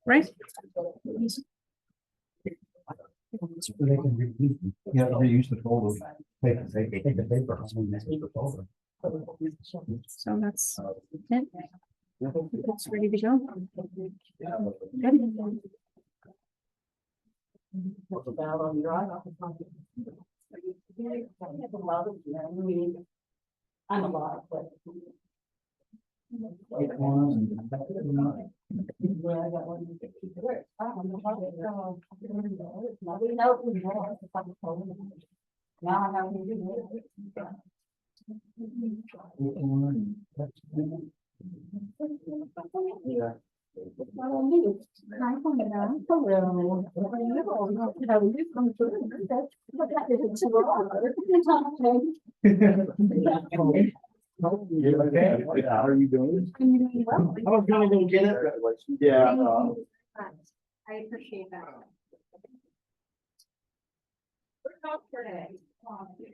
Right? Yeah, reuse the folder. Take the paper. So that's it. It's ready to go. Good. I'm a lot, but. Now I know who Yeah. You okay? How are you doing? I was gonna go get it. Yeah. I appreciate that.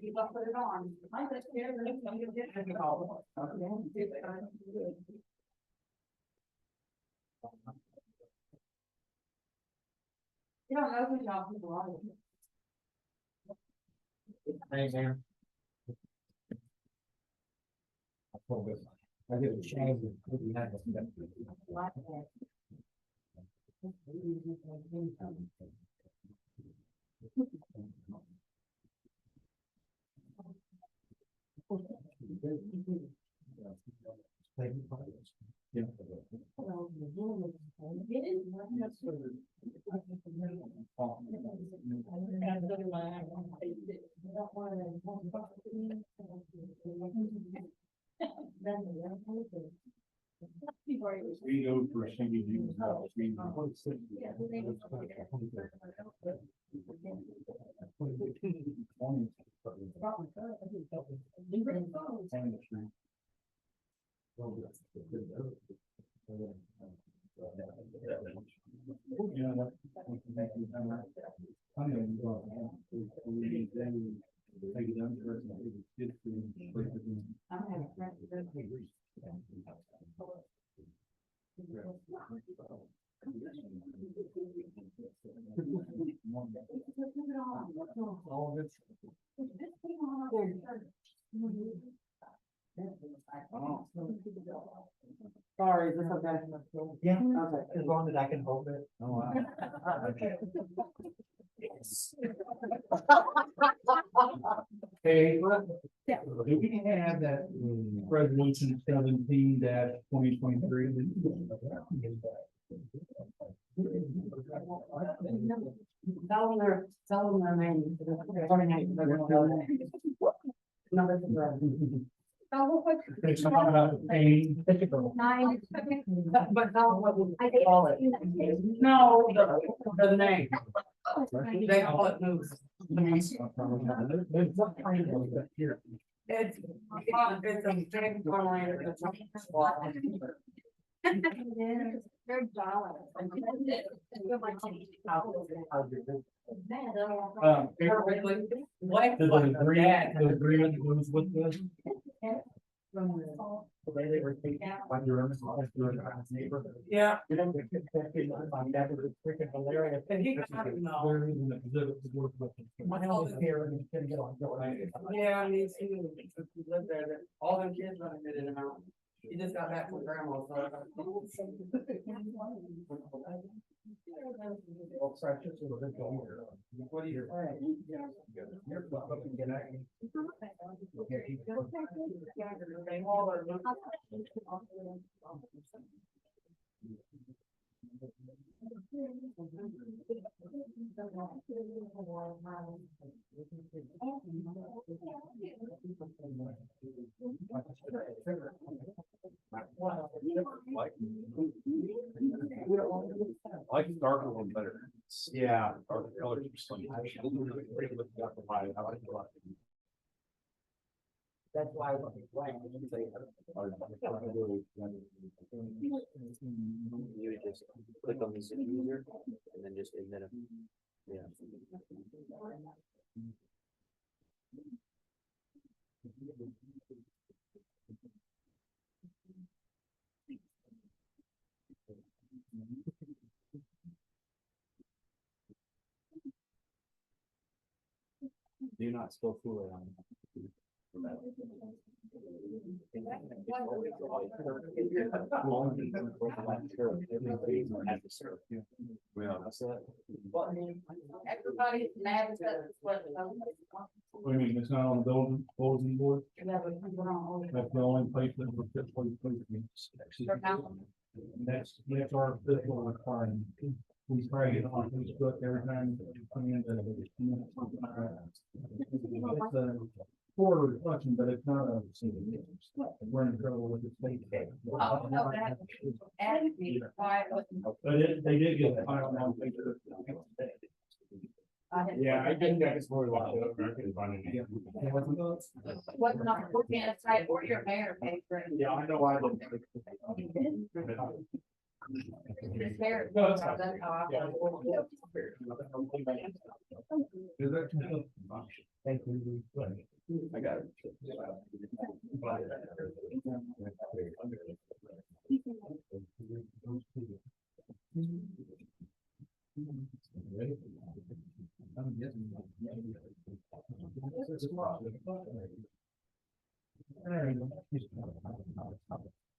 You left it on. You don't know who y'all people are. Thanks, Aaron. I get a shame. We go for CBD house. Sorry, is this okay? Yeah, Okay. as long as I can hold it. Oh, wow. Hey, Yeah. do we have that resolution 17-2023? Tell them their name. It's not about pain. Nine. But how, I call it. No, the name. They call it moose. It's a big one. They're dollars. What? The agreement that goes with this. The way they were taking when you're in the neighborhood. Yeah. You don't get 50 on that, it was freaking hilarious. And he got it, no. They're using the exhibit to work with them. My hell is here and it's gonna get on. Yeah, I mean, since you live there, that all them kids running it in and out. He just got back from grandma's. Well, sorry, just a little bit older. What do you? You're fucking good at it. I like the darker one better. Yeah. Darker colors are stunning. I like it a lot. That's why. You would just click on this user and then just admit them. Yeah. do not spill Kool-Aid on them. Everybody's mad at us. What do you mean, it's not on the bulletin board? That's the only place that we're typically posting. That's our fiscal requirement. We try to get on Facebook every time. We come in it's a forward reflection, but it's not a. We're in trouble with the state. But they did get filed on Facebook. Yeah, I think that's more like I can find it. What's not working at site or your mayor pays for it. Yeah, I know I don't. It's fair. No, that's fine. That's how I Yeah. Is that? Thank you. I got it.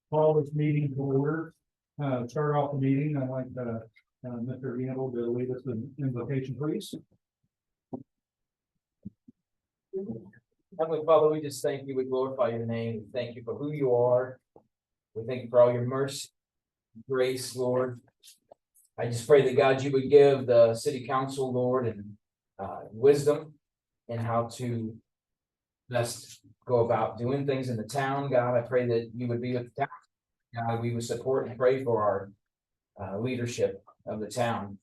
Call this meeting to order. Start off the meeting, I'd like Mr. Randall to lead us in invocation, please. Heavenly Father, we just thank you, we glorify your name, we thank you for who you are. We thank you for all your mercy, grace, Lord. I just pray that God, you would give the city council, Lord, and wisdom in how to best go about doing things in the town. God, I pray that you would be with the town. God, we would support and pray for our leadership of the town.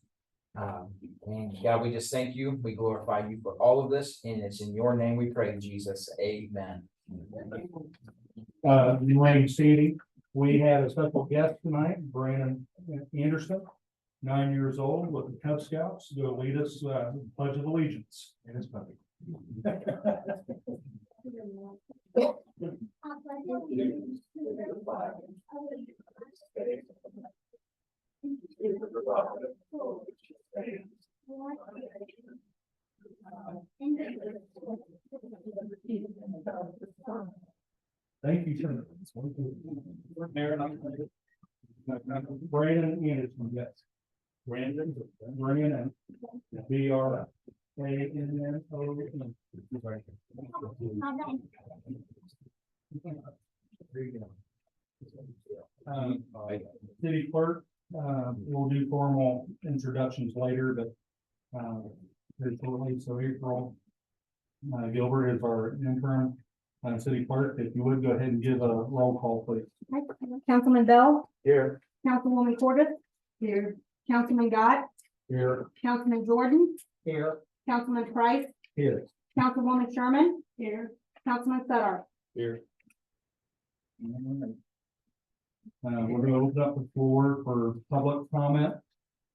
And God, we just thank you. We glorify you for all of this. And it's in your name we pray, Jesus. Amen. Wayne City, we have a special guest tonight, Brandon Anderson, 9 years old with the Cub Scouts, to lead us Pledge of Allegiance. And it's funny. Thank you, sir. Brandon Anderson, yes. Brandon, B-R-A-N-N-O-N. City clerk, we'll do formal introductions later, but here's shortly. So April Gilbert is our interim city clerk. If you would go ahead and give a roll call, please. Councilman Bell, Here. Councilwoman Cordis, here, Councilman Gott, Here. Councilman Jordan, Here. Councilman Price, Here. Councilwoman Sherman, here, Councilman Sutter. Here. We're gonna open up the floor for public comment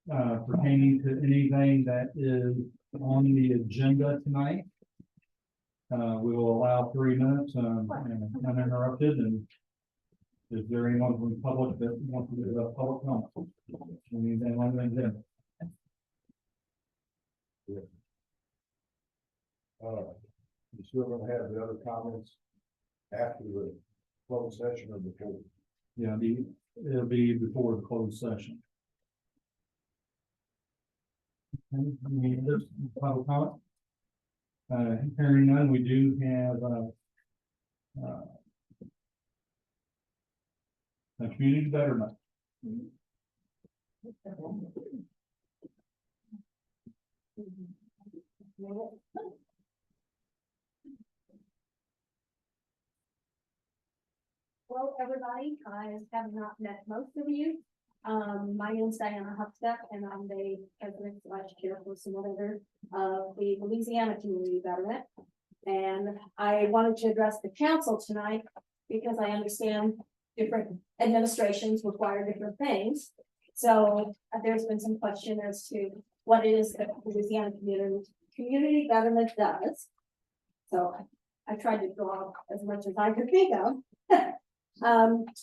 pertaining to anything that is on the agenda tonight. We will allow 3 minutes and uninterrupted. And is there anyone from the public that wants to give a public comment? Anything on the agenda? You still gonna have the other comments after the closed session or before? Yeah, it'll be before the closed session. Okay, any other public comment? Hearing none, we do have a community betterment. Hello, everybody. I have not met most of you. My name is Diana Huckstep, and I'm the president / chairperson, whatever, of the Louisiana Community Betterment. And I wanted to address the council tonight because I understand different administrations require different things. So there's been some question as to what it is that Louisiana Community Betterment does. So I tried to draw up as much as I could think of.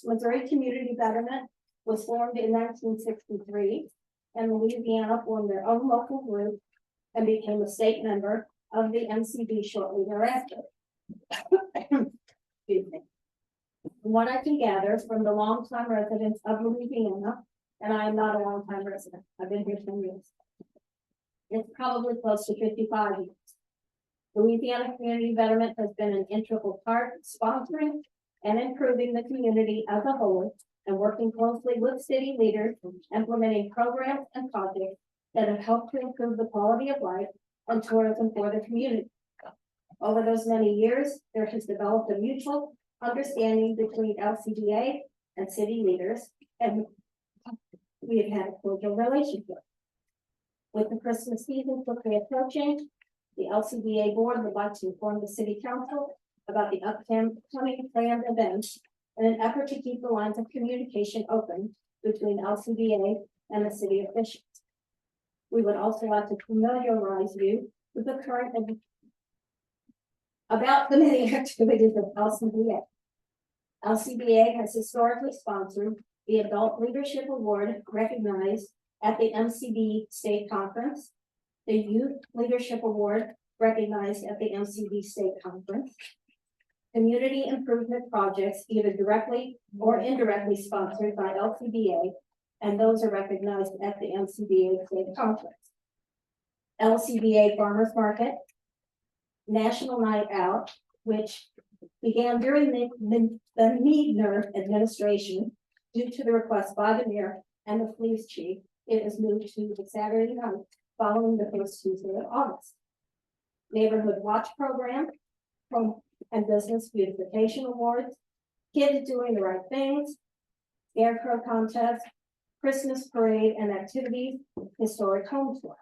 Missouri Community Betterment was formed in 1963, and Louisiana formed their own local group and became a state member of the MCB shortly thereafter. Excuse me. From what I can gather from the longtime residents of Louisiana, and I am not a longtime resident, I've been here 10 years. It's probably close to 55 years. Louisiana Community Betterment has been an integral part of sponsoring and improving the community as a whole, and working closely with city leaders, implementing programs and projects that have helped to improve the quality of life and tourism for the community. Over those many years, there has developed a mutual understanding between LCBA and city leaders, and we have had a cordial relationship. With the Christmas season quickly approaching, the LCBA board would like to inform the city council about the upcoming planned events in an effort to keep the lines of communication open between LCBA and the city officials. We would also like to familiarize you with the current about the many activities of LCBA. LCBA has historically sponsored the Adult Leadership Award recognized at the MCB State Conference, the Youth Leadership Award recognized at the MCB State Conference, community improvement projects either directly or indirectly sponsored by LCBA, and those are recognized at the MCBA State Conference. LCBA Farmers Market, National Night Out, which began during the Meadner administration due to the request by the mayor and the police chief. It was moved to the Saturday night following the first Tuesday of August. Neighborhood Watch Program, Home and Business Beautification Awards, Kids Doing the Right Things, Scarecrow Contest, Christmas Parade and Activities, Historic Home Tour.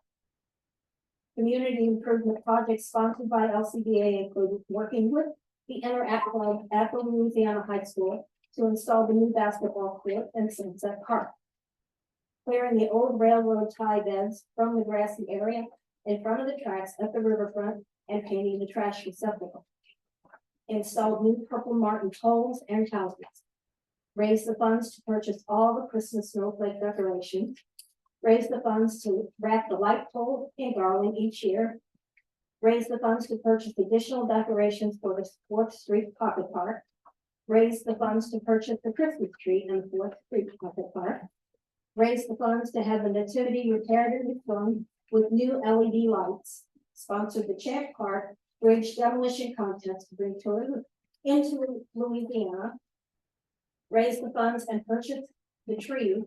Community improvement projects sponsored by LCBA included working with the Interact Club at the Louisiana High School to install the new basketball court in Sunset Park. Clearing the old railroad tie beds from the grassy area in front of the tracks at the riverfront and painting the trash receptacle. Installed new Purple Martin poles and houses. Raised the funds to purchase all the Christmas snowflake decorations. Raise the funds to wrap the light pole in garland each year. Raise the funds to purchase additional decorations for the 4th Street Pocket Park. Raise the funds to purchase the Christmas tree in the 4th Street Pocket Park. Raise the funds to have the nativity repaired and reformed with new LED lights. Sponsored the Champ Park Bridge demolition contest to bring tourism into Louisiana. Raise the funds and purchase the tree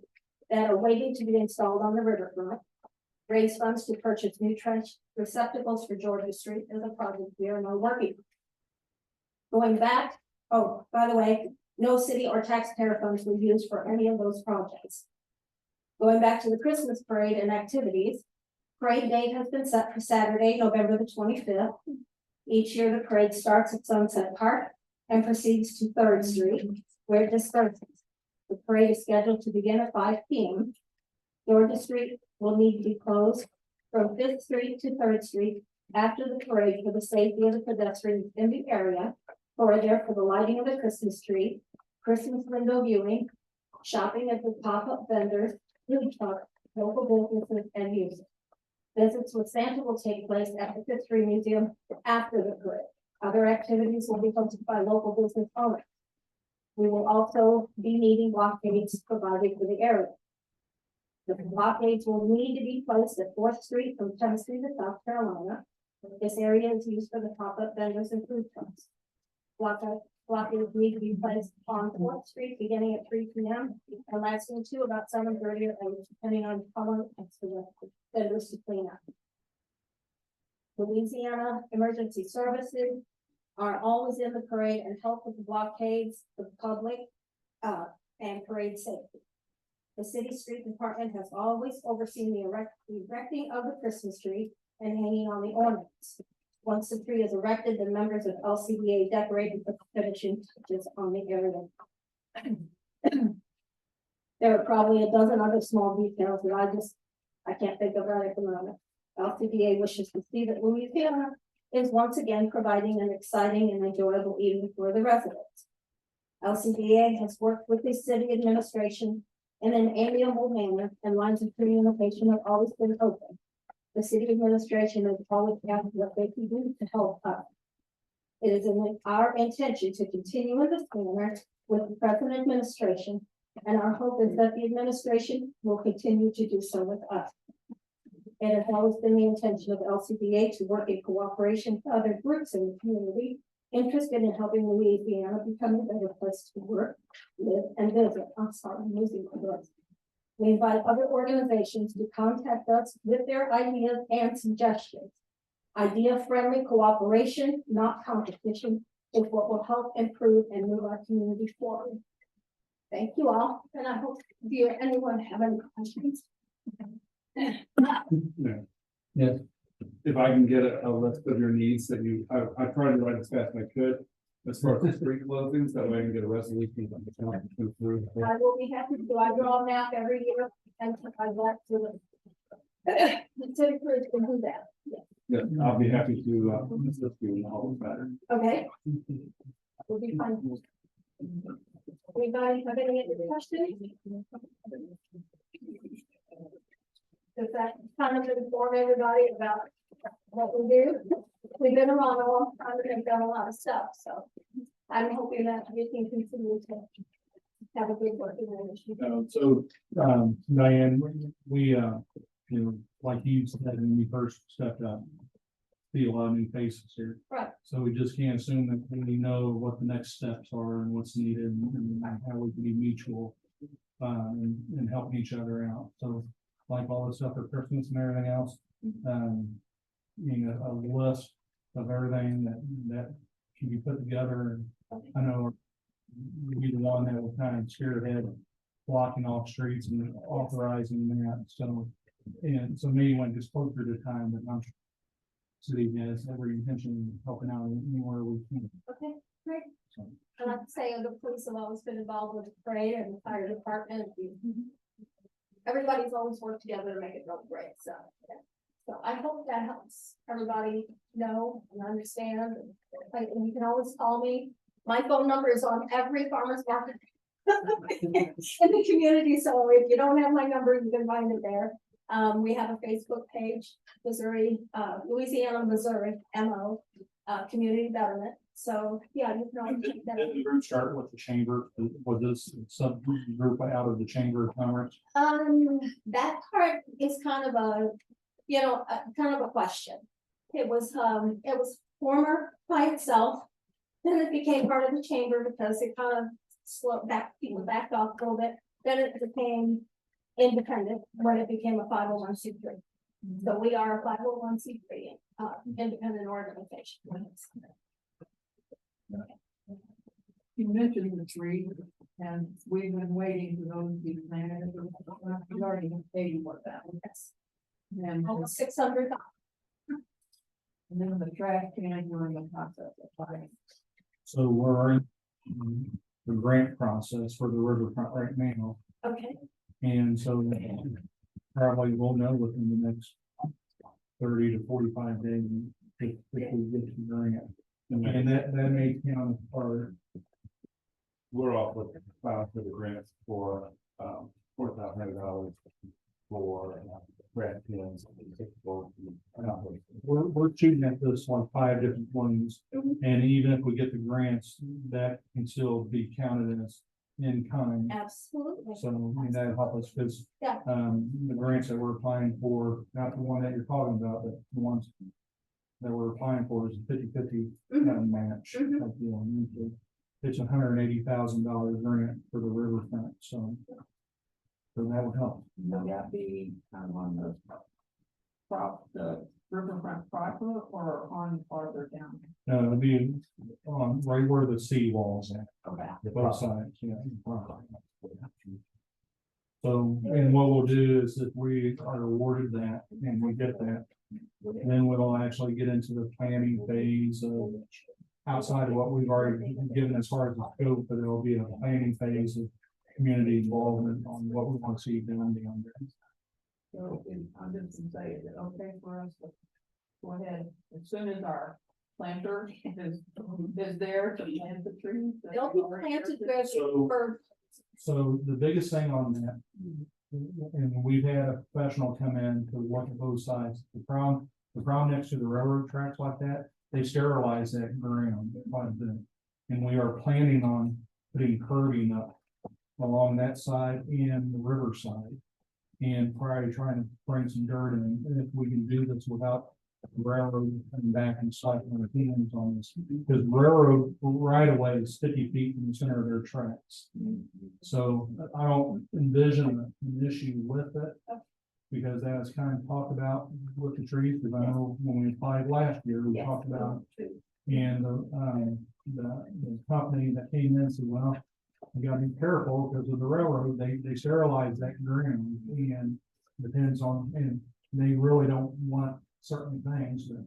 that are waiting to be installed on the riverfront. Raise funds to purchase new trash receptacles for Georgia Street as a project we are now working. Going back, oh, by the way, no city or taxpayer funds were used for any of those projects. Going back to the Christmas parade and activities, parade date has been set for Saturday, November the 25th. Each year, the parade starts at Sunset Park and proceeds to 3rd Street, where it disperses. The parade is scheduled to begin at 5 p.m. Georgia Street will need to be closed from 5th Street to 3rd Street after the parade for the safety of the pedestrians in the area, for the lighting of the Christmas tree, Christmas window viewing, shopping at the pop-up vendors, food trucks, local businesses, and music. Visits with Santa will take place at the Fifth Street Museum after the parade. Other activities will be hosted by local business owners. We will also be needing blockades provided for the area. The blockades will need to be placed at 4th Street from Tennessee to South Carolina. This area is used for the pop-up vendors and food trucks. Blockades need to be placed on 4th Street beginning at 3 p.m. and lasting to about 7:30 or 8, depending on how long it takes for the vendors to clean up. Louisiana Emergency Services are always in the parade and help with the blockades, the public, and parade safety. The city street department has always overseen the erecting of the Christmas tree and hanging on the ornaments. Once the tree is erected, the members of LCBA decorated the finishing touches on the area. There are probably a dozen other small details that I can't think of right at the moment. LCBA wishes to see that Louisiana is once again providing an exciting and enjoyable evening for the residents. LCBA has worked with the city administration in an amiable manner, and lines of communication have always been open. The city administration is always asking what they can do to help us. It is in our intention to continue in this manner with the present administration, and our hope is that the administration will continue to do so with us. It has always been the intention of LCBA to work in cooperation with other groups in the community interested in helping Louisiana become a better place to work, live, and visit. I'm sorry, I'm losing my voice. We invite other organizations to contact us with their ideas and suggestions. Idea-friendly cooperation, not competition, is what will help improve and move our community forward. Thank you all, and I hope, do anyone have any questions? Yeah. Yes. If I can get a list of your needs that I tried to write as fast as I could. As far as the street closings, that way I can get a resolution. I will be happy to do. I draw a map every year and I like to the city clerk can do that. Yeah, I'll be happy to, assist you in all of that. Okay. Will be fine. Anybody have any other questions? Does that kind of inform everybody about what we do? We've been around a long time and done a lot of stuff, so I'm hoping that we can continue to have a good working relationship. Diane, we, like you said, when we first stepped up, see a lot of new faces here. Right. So we just can't assume that we know what the next steps are and what's needed and how we can be mutual, and helping each other out. So like all the stuff for Christmas and everything else, a list of everything that can be put together. And I know you'd be the one that will kind of spearhead blocking off streets and authorizing that. So, and so maybe when it gets closer to time, but I'm sure city has every intention of helping out anywhere we can. Okay, great. I like to say the police have always been involved with the parade and the fire department. Everybody's always worked together to make it go great, so. Yeah. So I hope that helps everybody know and understand. And you can always call me. My phone number is on every farmer's market in the community. So if you don't have my number, you can find it there. We have a Facebook page, Louisiana, Missouri, MO, Community Betterment. So yeah, you can always check that out. Did the group start with the chamber? Was this subgroup out of the Chamber of Commerce? That part is kind of a, kind of a question. It was former by itself. Then it became part of the chamber because it kind of slowed back, people backed off a little bit. Then it became independent when it became a 501c3. So we are a 501c3 independent organization. You mentioned the tree, and we've been waiting for those to be planted. We already have paid for that. Yes. And Almost 600. then the trash can, we're in the process of buying. So we're in the grant process for the riverfront right now. Okay. And so probably we'll know within the next 30 to 45 days if we get to the grant. And that may count as part. We're off with for the grants for $4,500 for grant pins. We're shooting at this like 5 different ones. And even if we get the grants, that can still be counted as in kind. Absolutely. So I mean, that'll help us because Yeah. The grants that we're applying for, not the one that you're talking about, but the ones that we're applying for is a 50-50 match. Mhm. Like, it's $180,000 grant for the riverfront, so that would help. Will that be kind of on the riverfront proper or on farther down? It'd be on right where the sea walls at, Okay. both sides, yeah. So, and what we'll do is if we are awarded that and we get that, then we'll actually get into the planning phase of outside of what we've already given as far as the scope, but it'll be a planning phase of community involvement on what we want to see done beyond there. So I'm just gonna say, is it okay for us to go ahead as soon as our planter is there to plant the trees? They'll be planted So- for So the biggest thing on that and we've had a professional come in to look at both sides. The problem next to the railroad tracks like that, they sterilize that ground quite a bit. And we are planning on putting curbing up along that side and the river side. And probably trying to bring some dirt in, and if we can do this without the railroad coming back and cycling our hands on this. Because railroad right away is 50 feet from the center of their tracks. So I don't envision an issue with it. Because that was kind of talked about with the trees, because I know when we applied last year, we Yes. talked about. And the company that came in said, well, you gotta be careful because of the railroad, they sterilize that ground and depends on, and they really don't want certain things that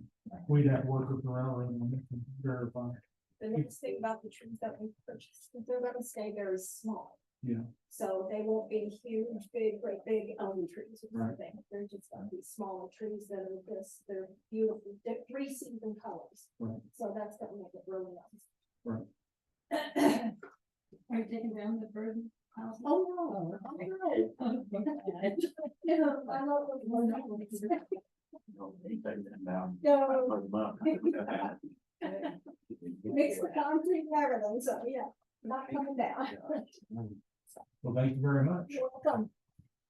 we'd have to work with the railroad on to verify. The next thing about the trees that we purchased, is they're gonna stay very small. Yeah. So they won't be huge, big, great big elm trees or Right. something. They're just gonna be smaller trees that are this, they're beautiful, they're 3 season colors. Right. So that's gonna make it really nice. Right. Are you taking down the bird house? Oh, no, I'm good. You know, I love those birds. No. Mix the concrete and everything, so yeah, not coming down. Well, thank you very much. You're welcome.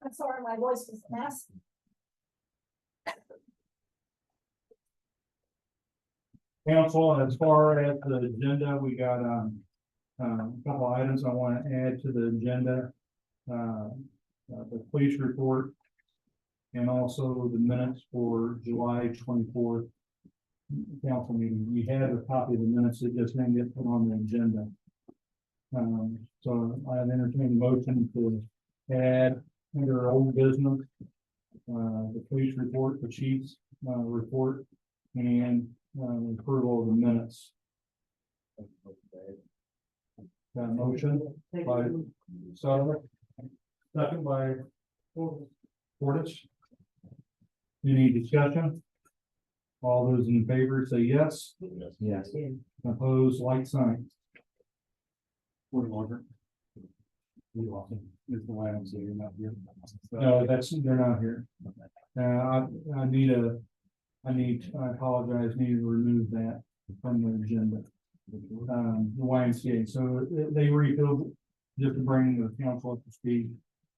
I'm sorry, my voice was a mess. Council, as far as the agenda, we got, a couple items I want to add to the agenda. The police report. And also the minutes for July 24th. Council meeting. We had a copy of the minutes that just didn't get put on the agenda. So I entertain a motion to add under old business. The police report, the chief's, report, and, approval of the minutes. Got a motion by Sullivan, second by Portis. Any discussion? All those in favor say yes. Yes. Opposed, like sign. Point of order. Is the YMCA, you're not here? No, they're not here. I apologize, need to remove that from the agenda. The YMCA, so they refilled, just to bring the council up to speed.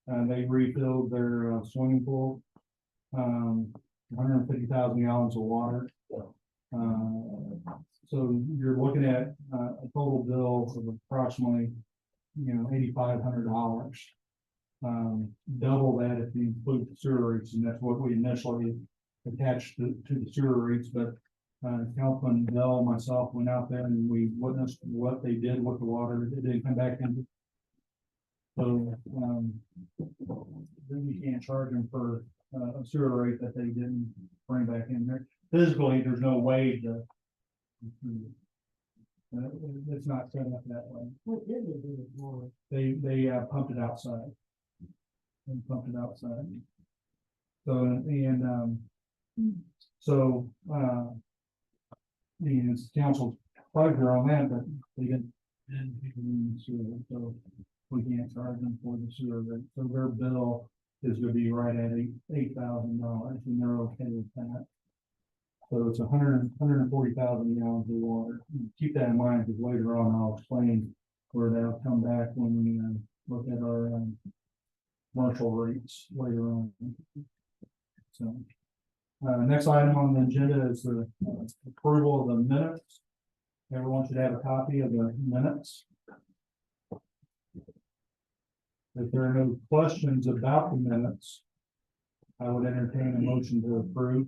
They refilled their swimming pool. 150,000 gallons of water. So you're looking at a total bill of approximately, $8,500. Double that if you include the sewer rates, and that's what we initially attached to the sewer rates, but Councilman Bell, myself went out there and we witnessed what they did with the water. It didn't come back in. So then you can't charge them for a sewer rate that they didn't bring back in there. Physically, there's no way to. It's not set up that way. What did they do with water? They pumped it outside. And pumped it outside. So, and, it's council's pleasure on that, but they didn't. So we can't charge them for the sewer rate, so their bill is gonna be right at $8,000, and they're okay with that. So it's 140,000 gallons of water. Keep that in mind, because later on I'll explain where that'll come back when we look at our commercial rates later on. So next item on the agenda is the approval of the minutes. Everyone should have a copy of the minutes. If there are no questions about the minutes, I would entertain a motion to approve.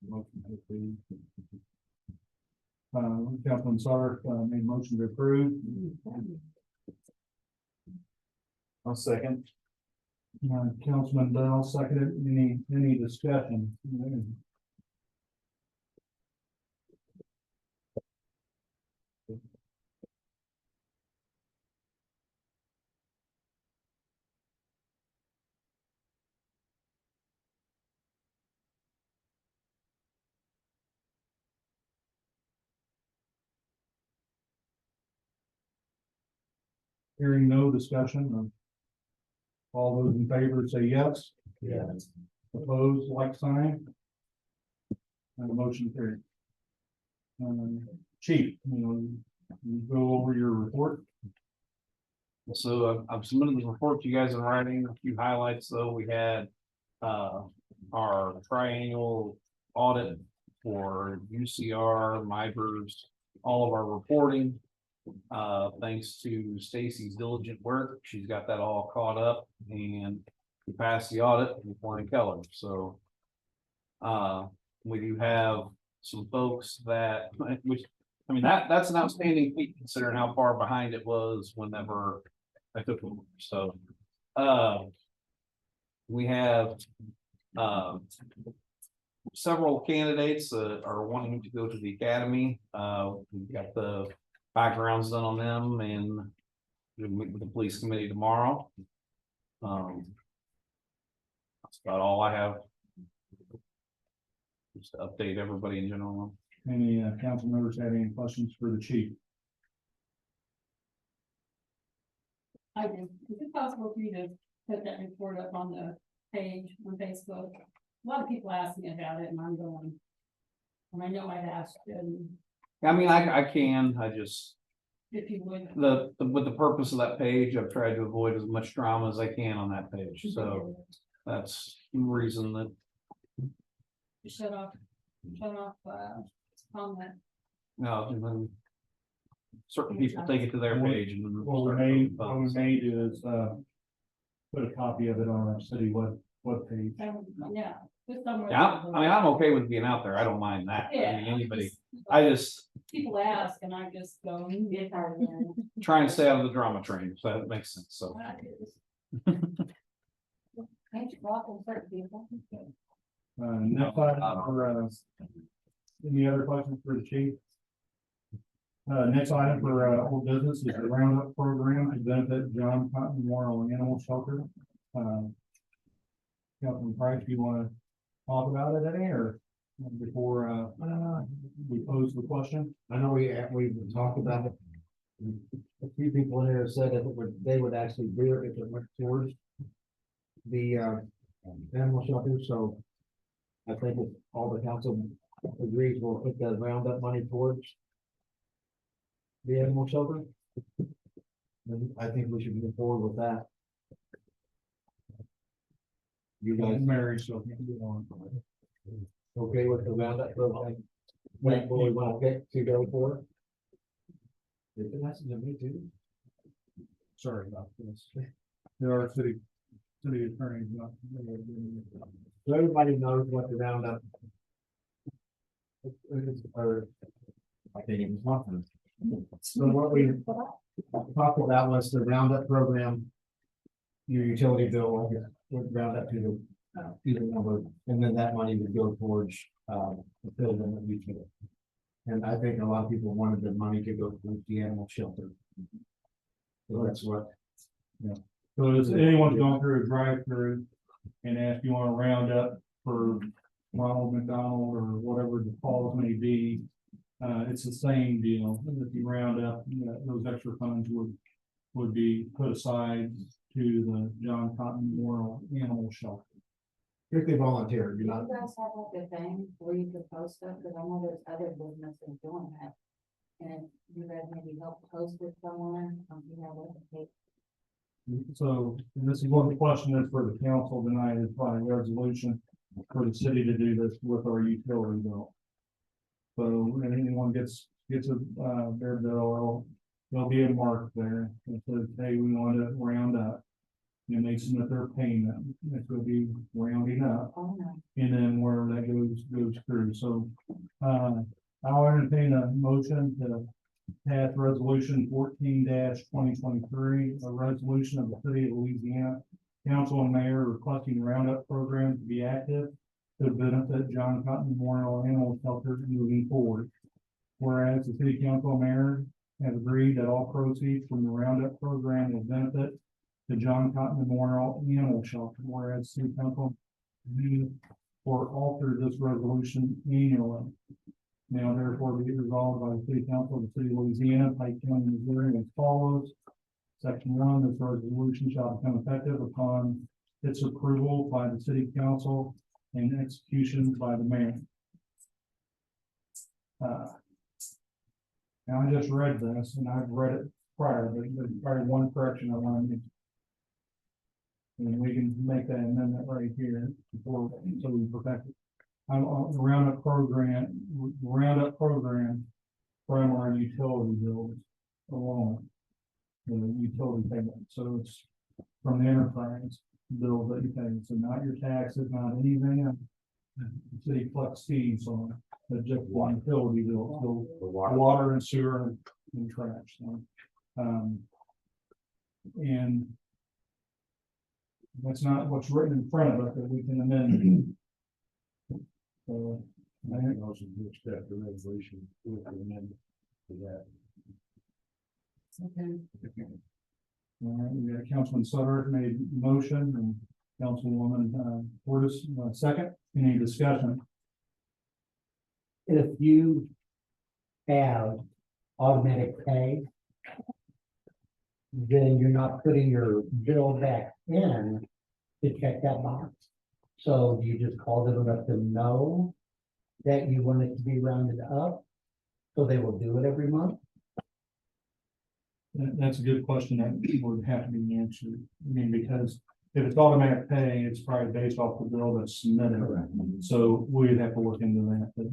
Motion to approve. Councilman Sark made a motion to approve. I'll second. Councilman Bell seconded. Any discussion? Hearing no discussion, All those in favor say yes. Yeah. Opposed, like sign. And the motion carried. Chief, you go over your report. So I've submitted the report to you guys in writing, a few highlights, though. We had our triannual audit for UCR, MIBRS, all of our reporting. Thanks to Stacy's diligent work, she's got that all caught up and we passed the audit with flying colors. So we do have some folks that, which, I mean, that's an outstanding feat considering how far behind it was whenever I took them. So we have several candidates that are wanting to go to the academy. We've got the backgrounds done on them and we'll meet with the police committee tomorrow. That's about all I have. Just to update everybody in general. Any council members have any questions for the chief? I do. Is it possible for you to put that report up on the page on Facebook? A lot of people ask me about it and I'm going. And I know I've asked, and I mean, I can, I just, if you would. with the purpose of that page, I've tried to avoid as much drama as I can on that page, so that's the reason that. Shut off, comment. No, certain people take it to their page and. What we made is, put a copy of it on our city webpage. Yeah. Just somewhere. Yeah, I mean, I'm okay with being out there, I don't mind that, I Yeah. mean, anybody, I just People ask and I just go. Get hard. try and stay out of the drama train, if that makes sense, so. Can't you walk in certain people? Next item for, any other questions for the chief? Next item for, old business is the roundup program to benefit John Cotton Memorial Animal Shelter. Councilman Price, do you want to talk about it today or before, we pose the question? I know we talked about it. A few people in there said that they would actually do it if it went towards the animal shelter, so I think if all the council agrees, we'll put that roundup money towards the animal shelter. Then I think we should move forward with that. You guys Mary, so you can get on. okay with the roundup program? What we want to pick to go for? That's to me too. Sorry about this. There are city attorneys not. So everybody knows what the roundup. Or, I think it was nothing. So what we talked about was the roundup program. Your utility bill would round up to the number, and then that money would go towards the building that we do. And I think a lot of people wanted the money to go towards the animal shelter. So that's what. So if anyone's going through a drive-through and ask you want to round up for Ronald McDonald or whatever the cause may be, it's the same deal. If you round up, those extra funds would be put aside to the John Cotton Memorial Animal Shelter. Strictly volunteer, you're Do not. you guys have like a thing where you could post stuff, because I know there's other businesses doing that. And you guys maybe help post with someone, you know, what it takes. So this is what the question is for the council tonight is by resolution for the city to do this with our utility bill. So when anyone gets their bill, there'll be a mark there that says, hey, we want to round up. And they submit their payment, it's gonna be rounding up, Oh, no. and then where that goes through, so. I'll entertain a motion to pass resolution 14-2023, a resolution of the city of Louisiana. Council and mayor requesting roundup program to be active to benefit John Cotton Memorial Animal Shelter moving forward. Whereas the city council and mayor have agreed that all proceeds from the roundup program will benefit the John Cotton Memorial Animal Shelter, whereas city council do or alter this resolution annually. Now therefore be it resolved by the city council of the city of Louisiana, Pike County, Missouri as follows. Section 1, this resolution shall become effective upon its approval by the city council and execution by the mayor. Now, I just read this, and I've read it prior, but there's probably one correction I want to make. And we can make that amendment right here before, so we perfect it. I'm on the Roundup program, from our utility bills alone. The utility payment, so it's from the enterprise bill that you pay, so not your taxes, not anything else. The city collects fees on it, but just one utility bill, so The water. water and sewer and trash. So, and that's not what's written in front of us, that we can amend. So, I think motion to accept the resolution with the amendment to that. Okay. All right, we got Councilman Sutter made motion and Councilwoman, Portis, second. Any discussion? If you have automatic pay, then you're not putting your bill back in to check that box. So you just call them and let them know that you want it to be rounded up, so they will do it every month. That's a good question that would have to be answered. I mean, because if it's automatic pay, it's probably based off the bill that's submitted. So we'd have to look into that, but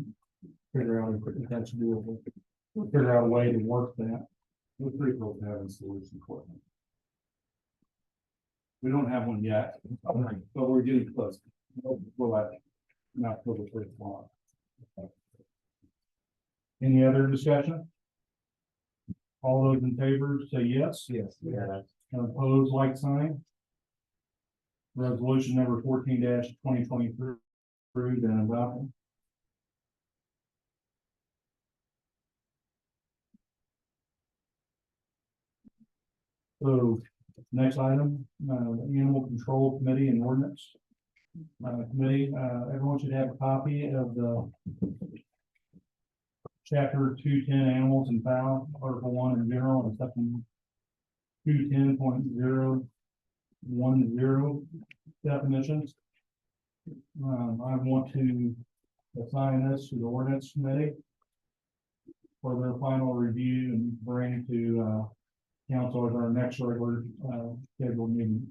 figure out if that's doable. We'll figure out a way to work that. We're pretty close to having a solution for it. We don't have one yet, but we're getting close. We'll have not till the first one. Any other discussion? All those in favor say yes. Yes. Yeah. And opposed, like sign. Resolution number 14-2023 approved and adopted. So, next item, the Animal Control Committee and Ordinance. Committee, everyone should have a copy of the Chapter 210 Animals and Fowl, Article 1 in general, and Section 210.010 definitions. I want to assign this to the Ordinance Committee for their final review and bring to council at our next regular scheduled meeting.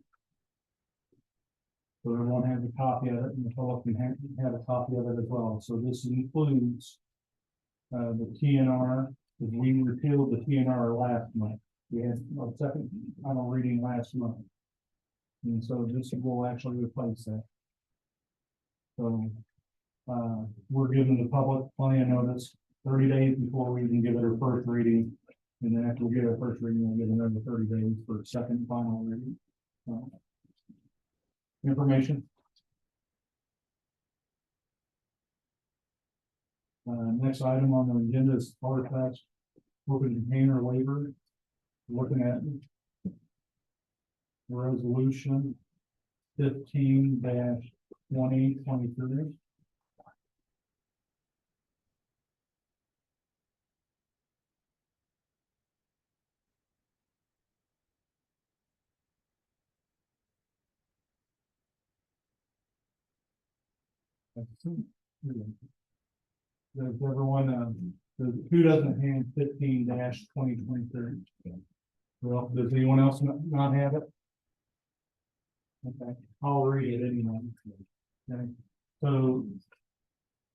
So everyone has a copy of it, and the public can have a copy of it as well. So this includes the TNR, because we repealed the TNR last month. We had our second final reading last month. And so this will actually replace that. So we're giving the public plenty of notice 30 days before we even give it our first reading. And then after we get our first reading, we'll get another 30 days for second and final reading. Information. Next item on the agenda is artifacts, open container labor. Looking at resolution 15-2023. Does everyone, who doesn't have 15-2023? Well, does anyone else not have it? Okay, I'll read it anyway. Okay, so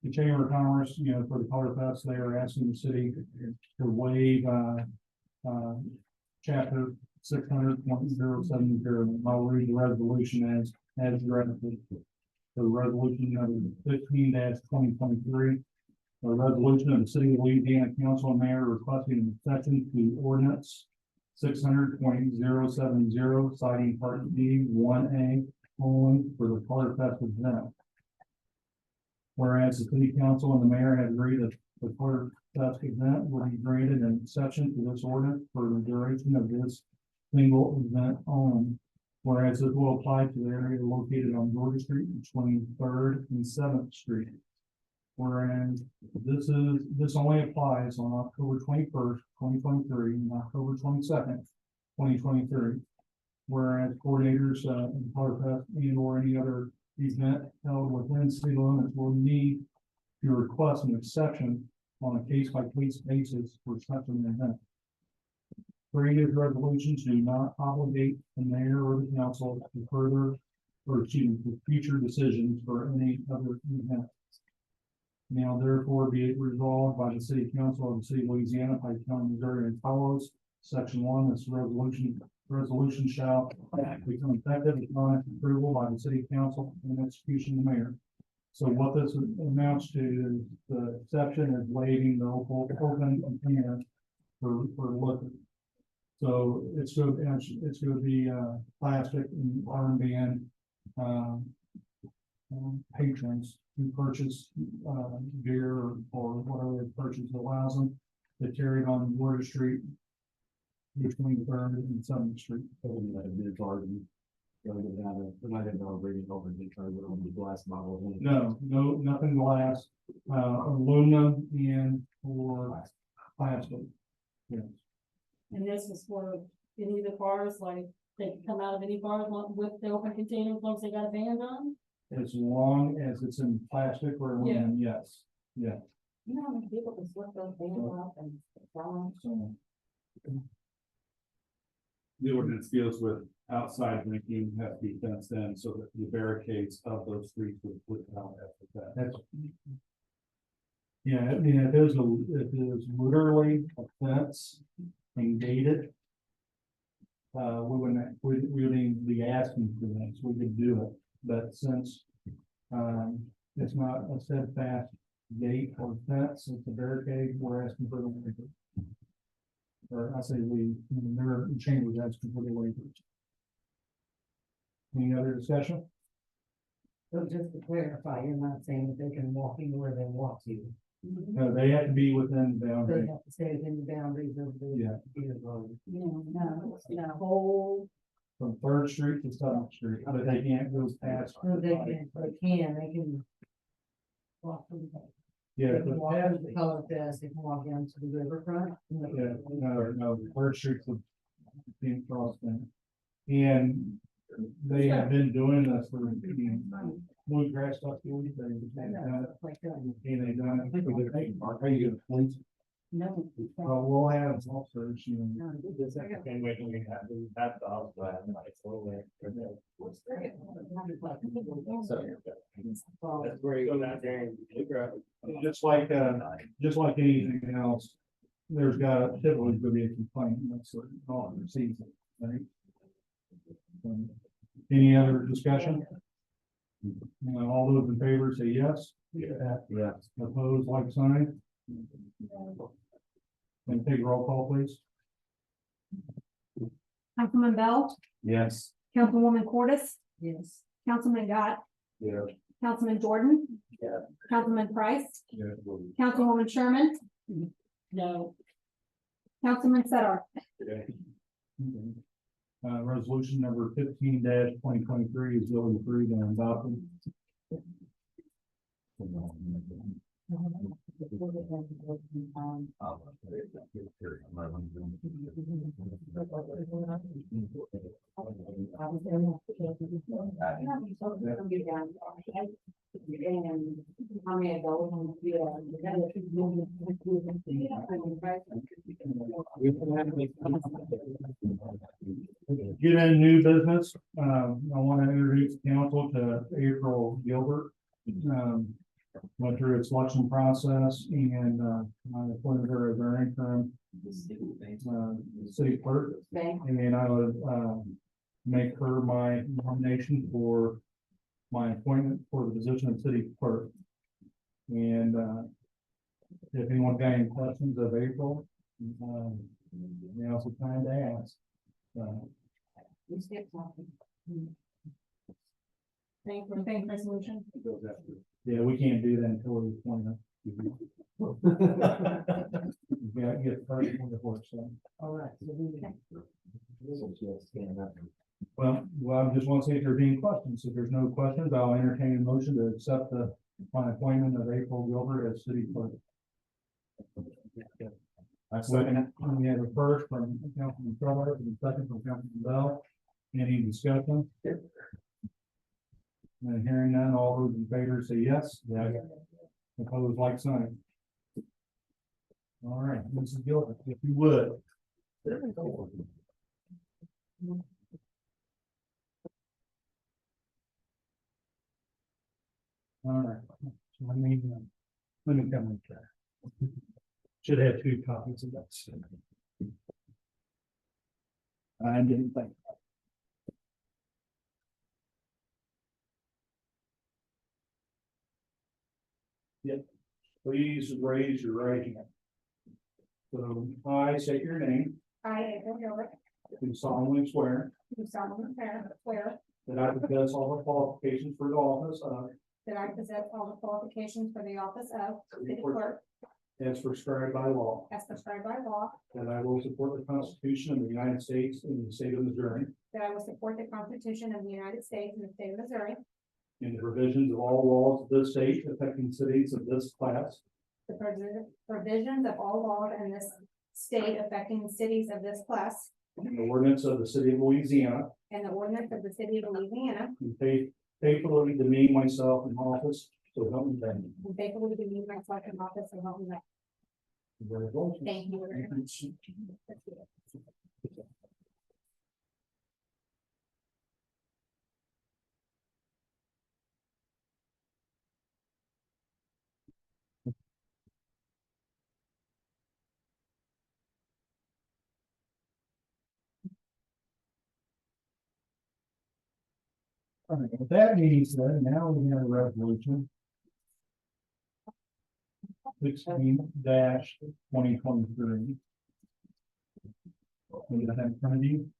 the Chamber of Commerce, you know, for the Color Fest, they are asking the city to waive chapter 600.070. I'll read the resolution as drafted. The resolution number 15-2023. A resolution of the City of Louisiana Council and Mayor requesting an exception to ordinance 600.070, citing Part D 1A only for the Color Fest event. Whereas the City Council and the Mayor have agreed that the Color Fest event will be granted an exception to this ordinance for the duration of this single event only. Whereas it will apply to the area located on Georgia Street between 3rd and 7th Street. Whereas this only applies on October 21st, 2023 and October 22nd, 2023. Whereas coordinators, in Parfest and or any other event held within city limits will need to request an exception on a case-by-case basis for such an event. Creative resolutions do not obligate the mayor or the council to further or to future decisions for any other event. Now therefore be it resolved by the city council of the city of Louisiana, Pike County, Missouri as follows. Section 1, this resolution shall become effective upon its approval by the city council and execution of the mayor. So what this amounts to is the exception is waiving the open container for liquor. So it's going to be plastic and armband patrons who purchase beer or whatever they purchase allows them to carry it on Water Street between Third and Seventh Street. No, nothing glass, aluminum and or plastic. Yes. And this is for any of the bars, like, they can come out of any bars with the open container, as long as they got a band on? As long as it's in plastic or aluminum, yes, yeah. You know how many people can slip those things up and fall? So, The ordinance deals with outside drinking have to be fenced in so that the barricades of those streets would not have that. that's. Yeah, I mean, if it was literally a fence and gated. We wouldn't even be asking for that, so we could do it, but since. It's not a steadfast gate or fence, it's a barricade, we're asking for the waiver. Or I say we, they're in chambers asking for the waivers. Any other discussion? So just to clarify, you're not saying that they can walk anywhere they want to. No, they have to be within the They boundary. have to stay within the boundaries of the. Yeah. beer garden. No, it's not whole, From Third Street to Seventh Street, but they can't go past. so they can. Walk through the. Yeah, They can but walk past, through the color fest, they can walk down to the riverfront. yeah, no, Third Street's the being crossed in. And they have been doing this for bluegrass stuff. They've done it. Like that. And they've done it. Are you gonna police? No. We'll have officers, you know. That's where you go down there and. Just like anything else, there's typically gonna be a complaint, that's all the season, right? Any other discussion? All those in favor say yes. Yeah. Opposed, like sign. And take roll call, please. Councilman Bell, Yes. Councilwoman Cordis, Yes. Councilman Gott, Yeah. Councilman Jordan. Yeah. Councilman Price, Yeah. Councilwoman Sherman, No, Councilman Sedar. Resolution number 15-2023 is duly approved and adopted. Get in new business, I want to introduce council to April Gilbert. Went through its selection process and, I appointed her as our interim, city clerk. And then I would, make her my nomination for my appointment for the position of city clerk. And, if anyone got any questions of April, now's the time to ask. We skipped something. thank you, resolution. Yeah, we can't do that until we appoint her. Yeah, get first on the horse, so. All right. So we- Well, I just want to see if there's any questions. If there's no questions, I'll entertain a motion to accept my appointment of April Gilbert as city clerk. I second it. We have a first from Councilman Cutler and a second from Councilman Bell. Any discussion? And hearing none, all those in favor say yes. Yes. Opposed, like sign. All right, Mrs. Gilbert, if you would. All right, so let me come with that. Should have two copies of that. I didn't think. Yep, please raise your right hand. So I say your name, I, April Gilbert, do solemnly swear do solemnly swear that I possess all the qualifications for the office of that I possess all the qualifications for the office of city clerk as prescribed by law, as prescribed by law, that I will support the Constitution of the United States and the state of Missouri, that I will support the Constitution of the United States and the state of Missouri, and the provisions of all laws of this state affecting cities of this class, the provisions of all laws in this state affecting the cities of this class, and the ordinance of the city of Louisiana, and the ordinance of the city of Louisiana, and faithfully demean myself in office, so help me God. and faithfully demean myself in office and help me God. Congratulations. Thank you very much. All right, with that being said, now we have a resolution. 16-2023. We got that in front of you.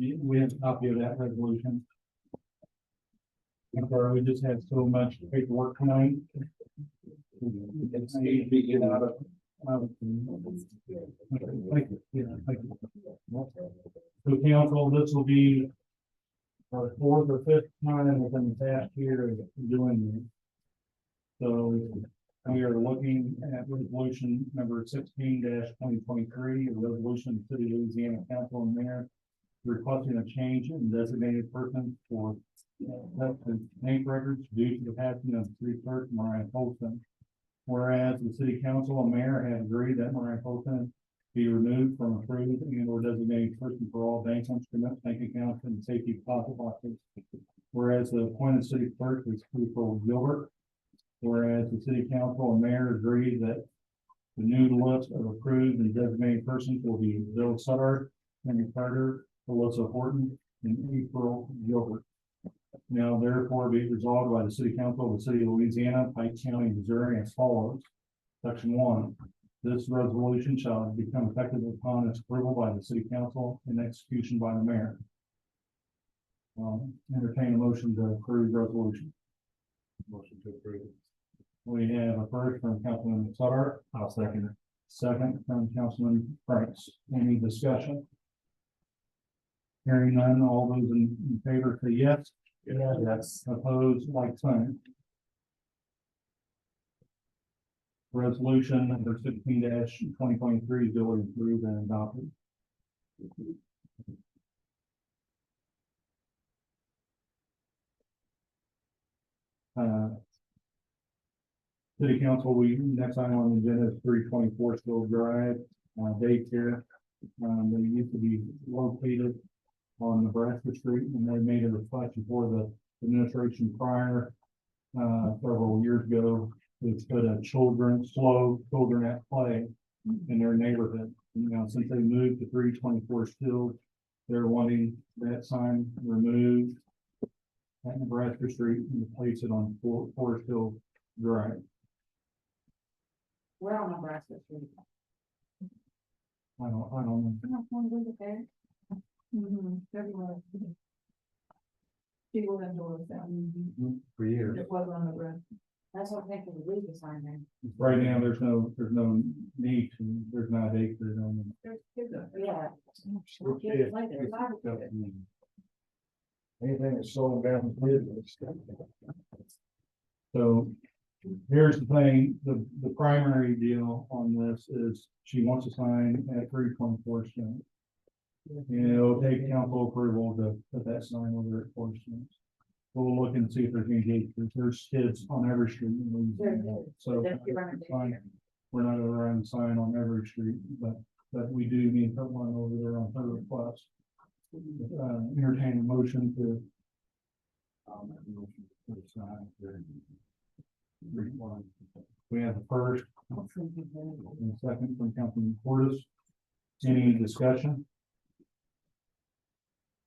We have a copy of that resolution. I'm sorry, we just had so much paperwork tonight. It's need to be get out of. Thank you. Yeah, thank you. So council, this will be our fourth or fifth time within the past year of doing this. So we are looking at resolution number 16-2023, a resolution of the City of Louisiana Council and Mayor requesting a change in designated person for name records due to the passing of city clerk Mariah Colston. Whereas the city council and mayor have agreed that Mariah Colston be removed from approved and or designated person for all bank instruments, bank accounts, and safety deposit boxes. Whereas the appointed city clerk is April Gilbert. Whereas the city council and mayor agree that the new list of approved and designated persons will be Bill Sutter, Henry Carter, Alyssa Horton, and April Gilbert. Now therefore be it resolved by the city council of the city of Louisiana, Pike County, Missouri as follows. Section 1. This resolution shall become effective upon its approval by the city council and execution by the mayor. Entertain a motion to approve resolution. Motion to approve. We have a first from Councilman Sutter. I'll second it. Second from Councilman Franks. Any discussion? Hearing none, all those in favor say yes. Yes. Opposed, like sign. Resolution number 16-2023 is duly approved and adopted. City council, next item on the agenda is 324 Still Drive, daycare. They used to be located on Nebraska Street, and they made a reflection for the administration prior, several years ago. It's put a children at play in their neighborhood. Now, since they moved to 324 Still, they're wanting that sign removed at Nebraska Street and place it on Forest Hill Drive. We're on Nebraska Street. I don't know. Everywhere. People have doors down. For years. It was on the rest. That's what they could leave the sign there. Right now, there's no need to, there's not a daycare on them. There's kids up there. Yeah. Okay. Kids like that. Anything that's slowing down the business. So here's the thing, the primary deal on this is she wants to sign at 324 cents. And it'll take council approval to put that sign over at 4 cents. We'll look and see if there's any gates, because there's kids on every street. in Louisiana. So we're not gonna run a sign on every street, but we do need to put one over there on her request. Entertain a motion to. We have the first and second from Councilman Portis. Any discussion?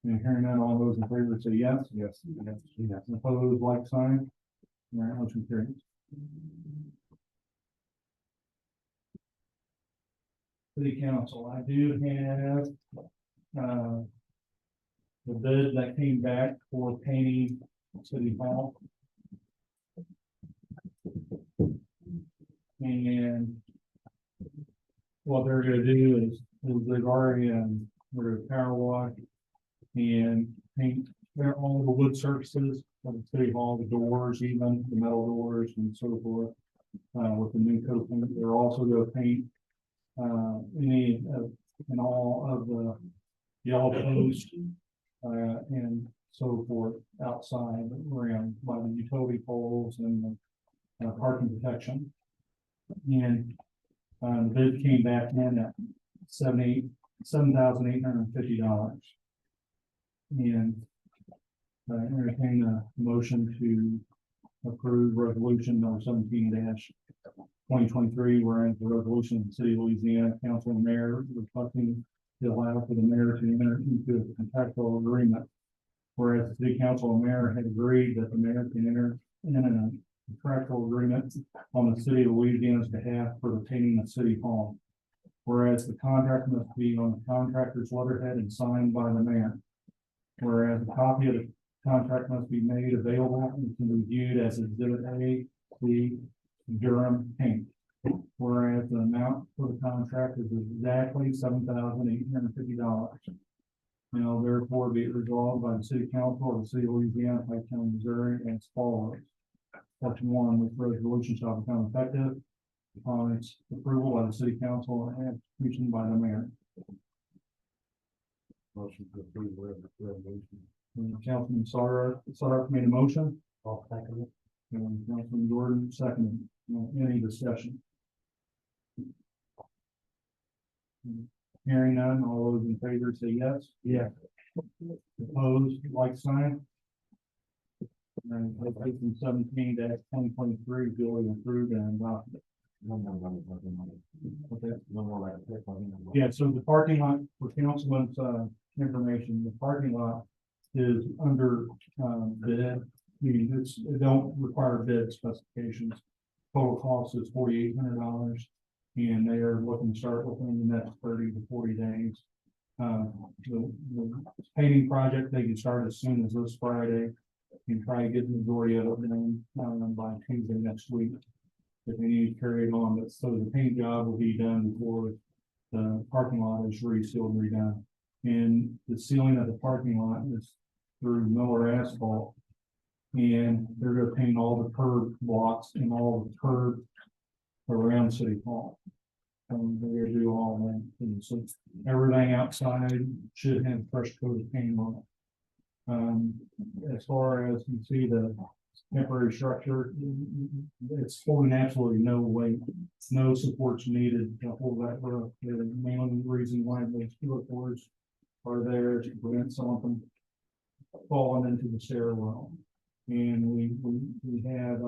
And hearing that, all those in favor say yes. Yes. Yes. Opposed, like sign. All right, motion carries. City Council, I do have, the bid that came back for painting City Hall. And what they're gonna do is they've already, we're gonna power wash and paint all the wood surfaces of the City Hall, the doors, even the metal doors and so forth. With the new coating, they're also gonna paint any of, and all of the yellow posts, and so forth outside around by the utility poles and the parking protection. And the bid came back in at $7,850. And entertain a motion to approve resolution number 17-2023, whereas the resolution of the city of Louisiana council and mayor requesting to allow for the mayor to enter into a contractual agreement. Whereas the city council and mayor had agreed that the mayor can enter in a contractual agreement on the city of Louisiana's behalf for the painting of City Hall. Whereas the contract must be on the contractor's letterhead and signed by the mayor. Whereas a copy of the contract must be made available and can be viewed as exhibit A, C, Durham paint. Whereas the amount for the contract is exactly $7,850. Now therefore be it resolved by the city council of the city of Louisiana, Pike County, Missouri as follows. Section 1, this resolution shall become effective upon its approval by the city council and execution by the mayor. Motion to approve the resolution. Councilman Sarver made a motion. I'll second it. And Councilman Jordan seconded. Any discussion? Hearing none, all those in favor say yes. Yeah. Opposed, like sign. And resolution 17-2023 duly approved and adopted. Okay. Yeah, so the parking lot for councilman's information, the parking lot is under bid. It don't require bid specifications. Total cost is $4,800, and they are looking to start within the next 30 to 40 days. The painting project, they can start as soon as this Friday and try to get the majority of it done by Tuesday next week. If they need to carry it on, but so the paint job will be done before the parking lot is resealed and redone. And the sealing of the parking lot is through Miller Asphalt. And they're gonna paint all the curb blocks and all the curb around City Hall. They're gonna do all that, and so everything outside should have fresh coat of paint on it. As far as you see the temporary structure, it's holding absolutely no weight, no supports needed to hold that roof. The main reason why those floors are there is to prevent someone from falling into the stairwell. And we have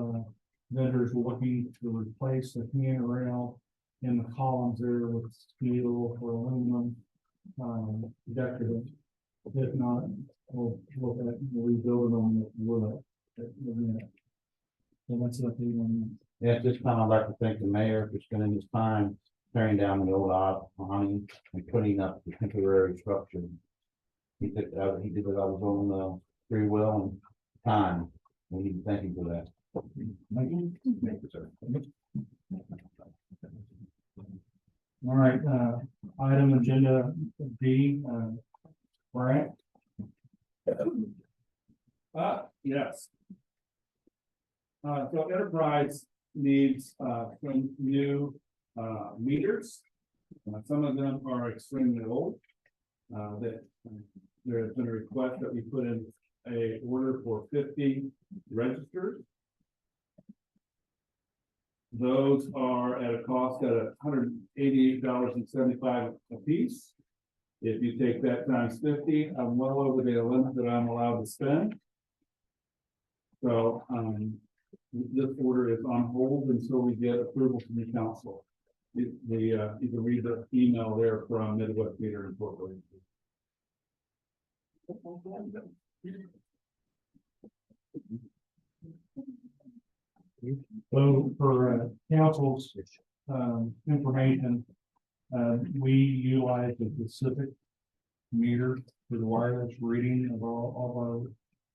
vendors looking to replace the handrail in the columns there with steel or aluminum decorative. If not, we'll look at rebuilding them with wood. So that's what they want. Yeah, at this time, I'd like to thank the mayor for spending his time tearing down the old awning and putting up the temporary structure. He did it, I was on free will and time. We need to thank him for that. Thank you, sir. All right, item agenda D, Brett. Yes. So Enterprise needs, some new, meters. Some of them are extremely old. There has been a request that we put in a order for 50 registers. Those are at a cost of $188.75 a piece. If you take that times 50, I'm well over the limit that I'm allowed to spend. So, this order is on hold until we get approval from the council. You can read the email there from Midwest Meter Incorporated. So for council's information, we utilize a specific meter for the wireless reading of all of our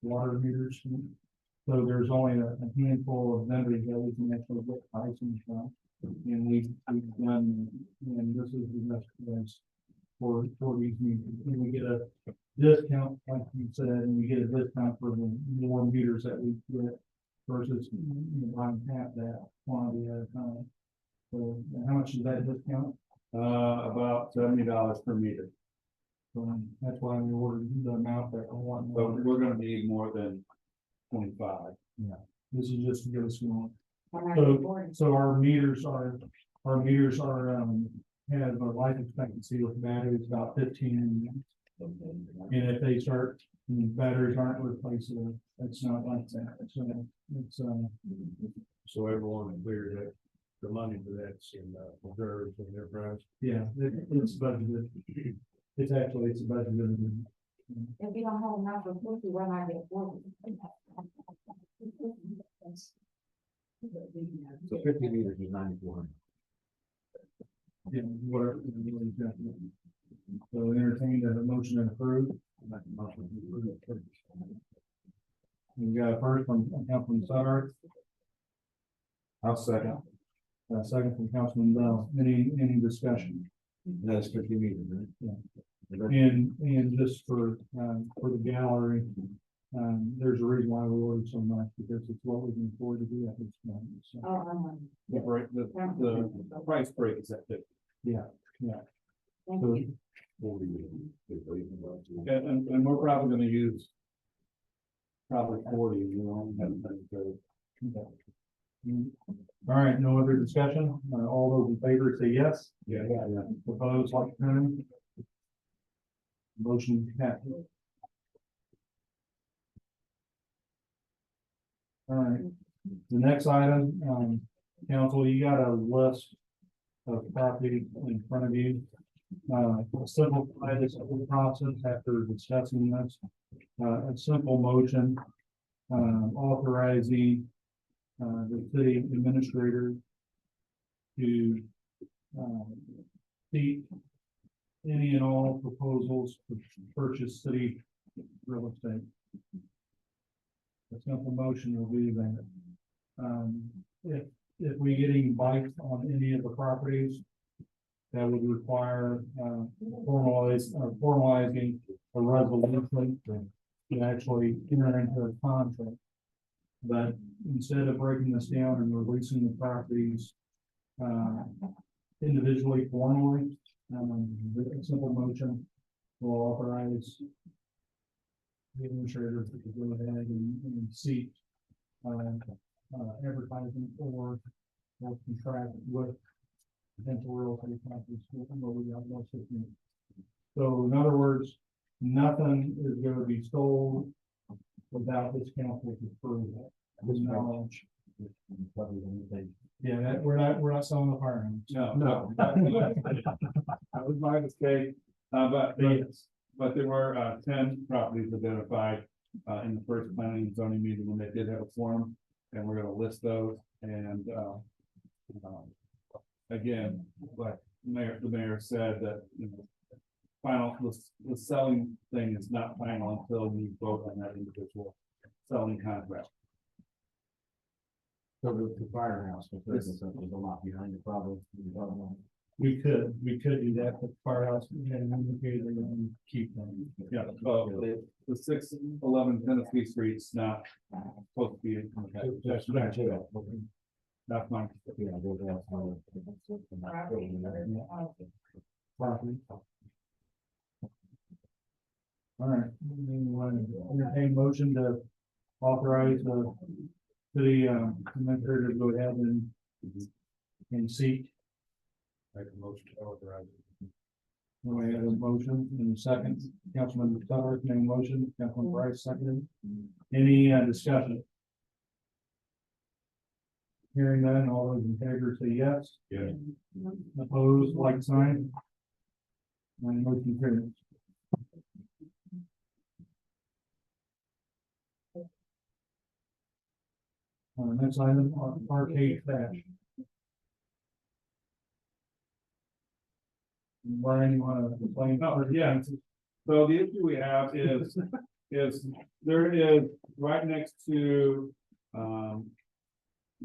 water meters. So there's only a handful of vendors that we can actually get pricing from. And we've done, and this is the best price for these meters. And we get a discount, like you said, and we get a discount for the more meters that we get versus buying half that quantity at a time. So how much is that discount? About $70 per meter. So that's why we ordered the amount that I want. So we're gonna need more than 25. Yeah. This is just to give us more. So our meters are, have a life expectancy with batteries about 15 years. And if they start, batteries aren't replaceable, it's not like that, so it's, so everyone is clear that the money for that's in, reserves and Enterprise. Yeah, it's budgeted. It's actually, it's budgeted. If you don't have enough of 50, why not get 40? So 50 meters is 9,400. Yeah, whatever. So entertained a motion and approved. We got a first from Councilman Sutter. I'll second. Second from Councilman Bell. Any discussion? That's 50 meters, right? Yeah. And just for the gallery, there's a reason why we ordered so much, because it's what we can afford to do at this moment. So. Oh, The price break is at 50. Yeah, yeah. thank So, you. and we're probably gonna use probably 40, you know. All right, no other discussion? All those in favor say yes? Yeah. Opposed, like sign? Motion passes. All right, the next item, council, you got a list of property in front of you. Simplify this whole process after discussing this. A simple motion, authorizing, the city administrator to, seek any and all proposals to purchase city real estate. A simple motion will be that, if we get any bites on any of the properties, that would require, formalizing a resolution to actually enter into a contract. But instead of breaking this down and releasing the properties, individually, formally, a simple motion will authorize the administrator to go ahead and seek, advertising or contract with potential real estate properties. So in other words, nothing is going to be sold without this council's approval. This knowledge. Yeah, that, we're not selling the firearms. No. That was my mistake, but there were 10 properties identified in the first planning and zoning meeting when they did have a forum, and we're gonna list those. And again, like the mayor said, that, you know, the selling thing is not final until you vote on that individual selling contract. So the firehouse, because there's a lot behind it, probably. We could do that, but firehouse, and indicated and keep them. Yeah, the 611 Tennessee Street's not supposed to be. That's right. That's fine. Property. All right, anyone entertain motion to authorize the city administrator to go ahead and seek. Make a motion to authorize. We have a motion in a second. Councilman Summers made a motion, Councilman Price seconded. Any discussion? Hearing none, all those in favor say yes. Yeah. Opposed, like sign. And motion carries. Next item, arcade trash. Brian, you wanna explain? Oh, yeah, so the issue we have is there is right next to,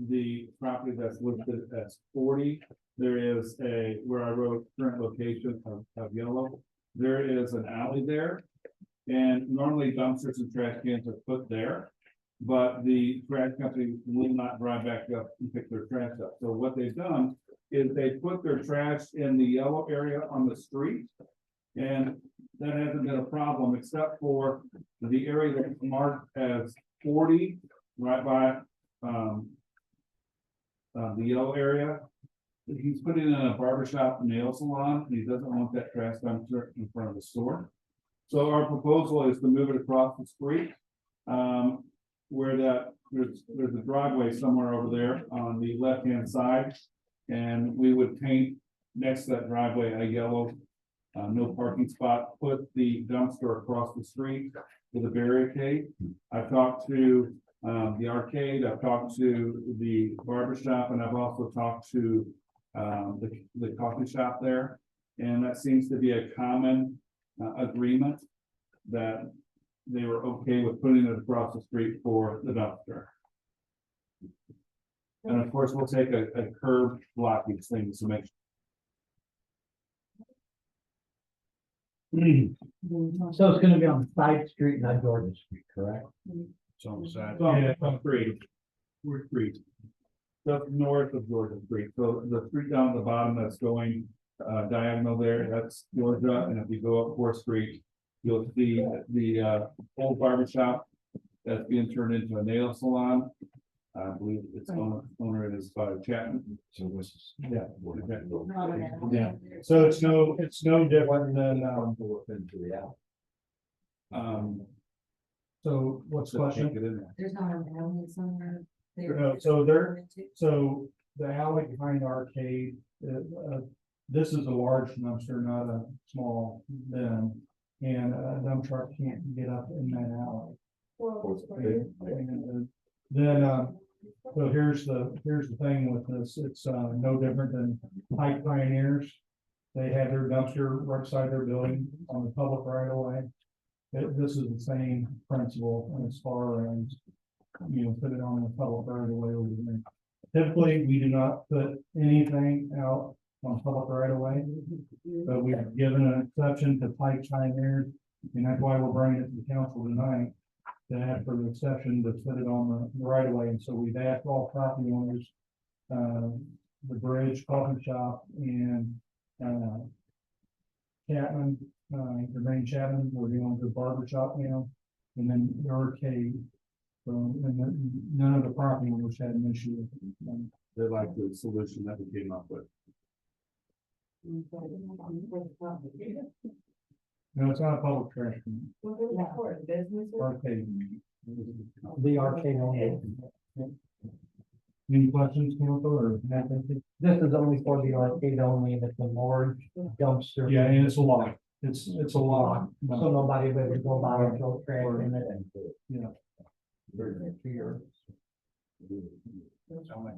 the property that's listed as 40. There is where I wrote current location of yellow, there is an alley there. And normally dumpsters and trash cans are put there. But the trash company will not drive back up and pick their trash up. So what they've done is they put their trash in the yellow area on the street. And that hasn't been a problem except for the area that's marked as 40, right by the yellow area. He's putting in a barber shop nail salon, and he doesn't want that trash dumpster in front of the store. So our proposal is to move it across the street. Where there's a driveway somewhere over there on the left-hand side. And we would paint next to that driveway a yellow, no parking spot, put the dumpster across the street with a barricade. I've talked to the arcade, I've talked to the barber shop, and I've also talked to the coffee shop there. And that seems to be a common agreement that they were okay with putting it across the street for the dumpster. And of course, we'll take a curb blocking thing to make. So it's gonna be on side street, not Jordan Street, correct? It's on the side. Yeah, it's on three. We're three. Just north of Georgia Street, so the street down at the bottom that's going diagonal there, that's Georgia, and if you go up 4th Street. You'll see the old barber shop that's being turned into a nail salon. I believe its owner is Chapman. So this is. Yeah. Yeah, so it's no different than, so what's the question? There's not an alley somewhere. No, so the alley behind the arcade, this is a large dumpster, not a small bin. And a dump truck can't get up in that alley. And then, so here's the thing with this, it's no different than Pike Pioneers. They have their dumpster right beside their building on the public right of way. This is the same principle as far as, put it on the public right of way over there. Typically, we do not put anything out on public right of way, but we've given an exception to Pike Pioneers, and that's why we're bringing it to the council tonight. To ask for the exception to put it on the right of way, and so we've asked all property owners, the bridge, coffee shop, and Chapman, the main Chapman, we're dealing with the barber shop now, and then the arcade. So, and then none of the property owners had an issue with it. They like the solution that we came up with. No, it's not a public trash. Arcade. The arcade only. Any questions, council, or? This is only for the arcade only, and it's a large dumpster. Yeah, and it's a lot. It's a lot. So nobody would go by and throw trash in it. Yeah.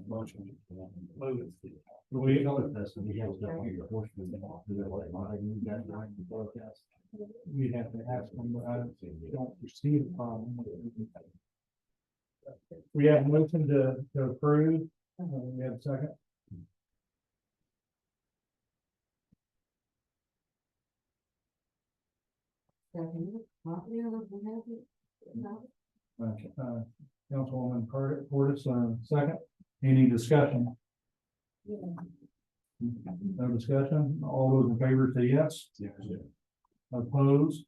Motion. We, we have to ask them, but I don't foresee the problem. We have a motion to approve. We have a second. Councilwoman Portis, second, any discussion? No discussion, all those in favor say yes. Yes. Opposed?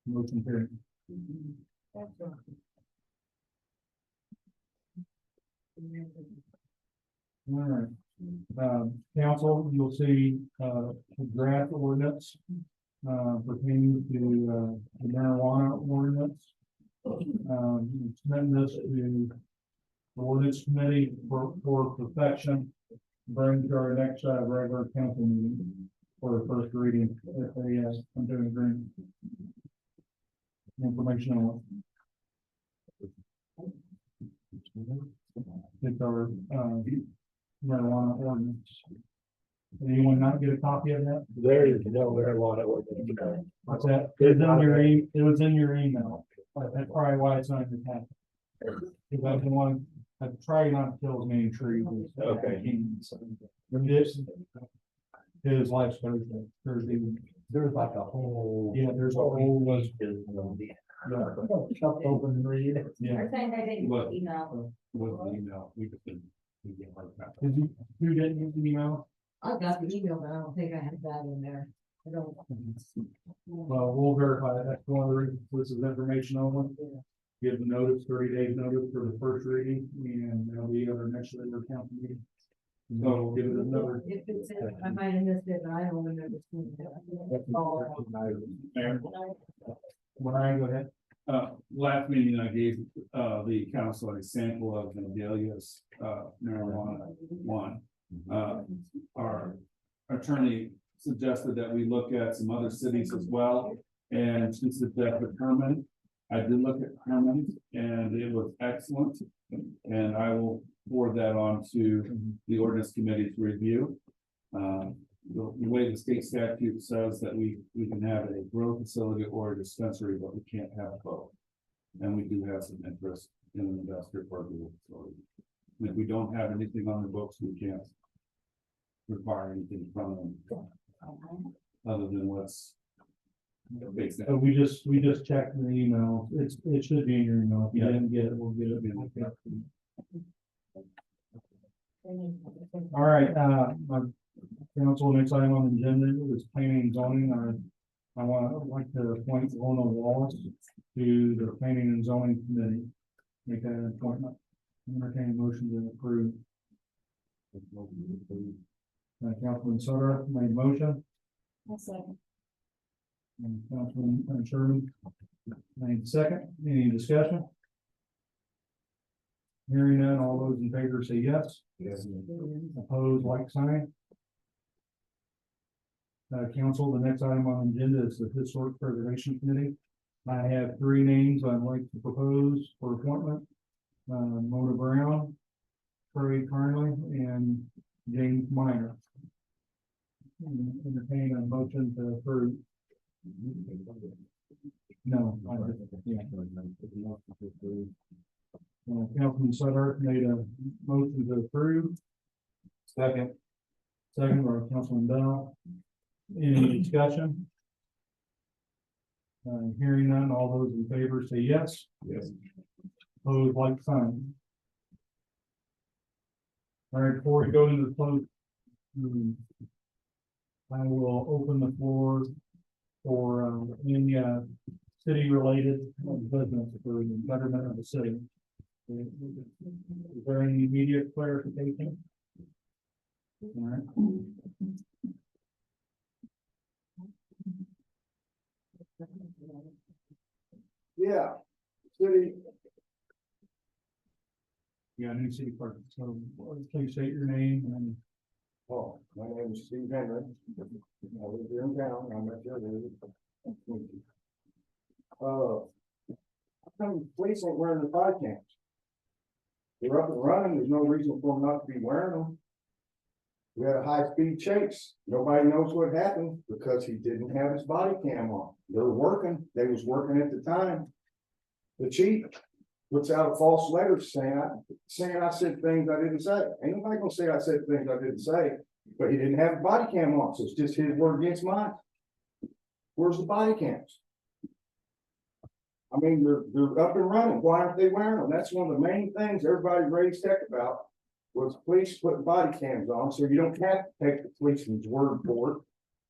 Motion carried. All right. Council, you'll see, a draft ordinance, pertaining to, the marijuana ordinance. Submitting this to the ordinance committee for perfection. Bring to our next, regular council meeting for the first reading, if they, come to an agreement. Information on it. It's our, marijuana ordinance. Did anyone not get a copy of that? There is no marijuana ordinance. What's that? It was in your it was in your email. That's probably why it's not in your packet. Because I didn't want, I try not to kill as many trees. as I Okay. can. This is life's Thursday, There's like a whole. yeah, there's a whole list. Open and read. Yeah. They're saying they didn't What? email. With the email, we could. we get like that. Did you, who didn't get the email? I've got the email, but I don't think I have that in there. I don't. Well, we'll verify that. That's one of the reasons this is information only. Give the notice, 30 days notice for the first reading, and there'll be other next regular council meeting. So give it another. If it's, I might have missed it, but I don't remember. seeing it. Mayor, Brian, go ahead. last meeting I gave, the council a sample of Vandalia's, marijuana one. Our attorney suggested that we look at some other cities as well, and she suggested Herman. I did look at Herman, and it was excellent, and I will forward that on to the ordinance committee to review. The way the state statute says that we can have a grow facility or a dispensary, but we can't have both. And we do have some interest in an industrial park facility. And if we don't have anything on the books, we can't require anything from them, other than what's. based So on- we just checked the email. It should be in your email. If you didn't get it, we'll get it. All right, my council, next item on the agenda is planning and zoning. I like to appoint Lorna Wallace to the planning and zoning committee. Make that an appointment. Entertain a motion to approve. Councilman Sutter made a motion, and Councilman Sherman made second. Any discussion? Hearing none, all those in favor say yes. Yes. Opposed, like sign. Council, the next item on the agenda is the Historic Preservation Committee. I have 3 names I'd like to propose for appointment. Mona Brown, Trey Carnley, and James Minor. Entertain a motion to approve. No. Councilman Sutter made a motion to approve. Second by Councilman Bell. Any discussion? Hearing none, all those in favor say yes. Yes. Opposed, like sign. All right, before we go into the close. I will open the floor for any city related business for the betterment of the city. Is there any immediate clarification? All right. Yeah, city. Yeah, new city clerk, so please state your name and. Oh, my name is Steve Henry. I live here in town. I'm at your how come police ain't wearing the body cams? They're up and running. There's no reason for them not to be wearing them. We had a high-speed chase. Nobody knows what happened because he didn't have his body cam on. They're working. They was working at the time. The chief puts out a false letter saying I said things I didn't say. Ain't nobody gonna say I said things I didn't say, but he didn't have a body cam on, so it's just his word against mine. Where's the body cams? I mean, they're up and running. Why aren't they wearing them? That's one of the main things everybody raised heck about. Was police putting body cams on, so you don't have to take the policeman's word for it.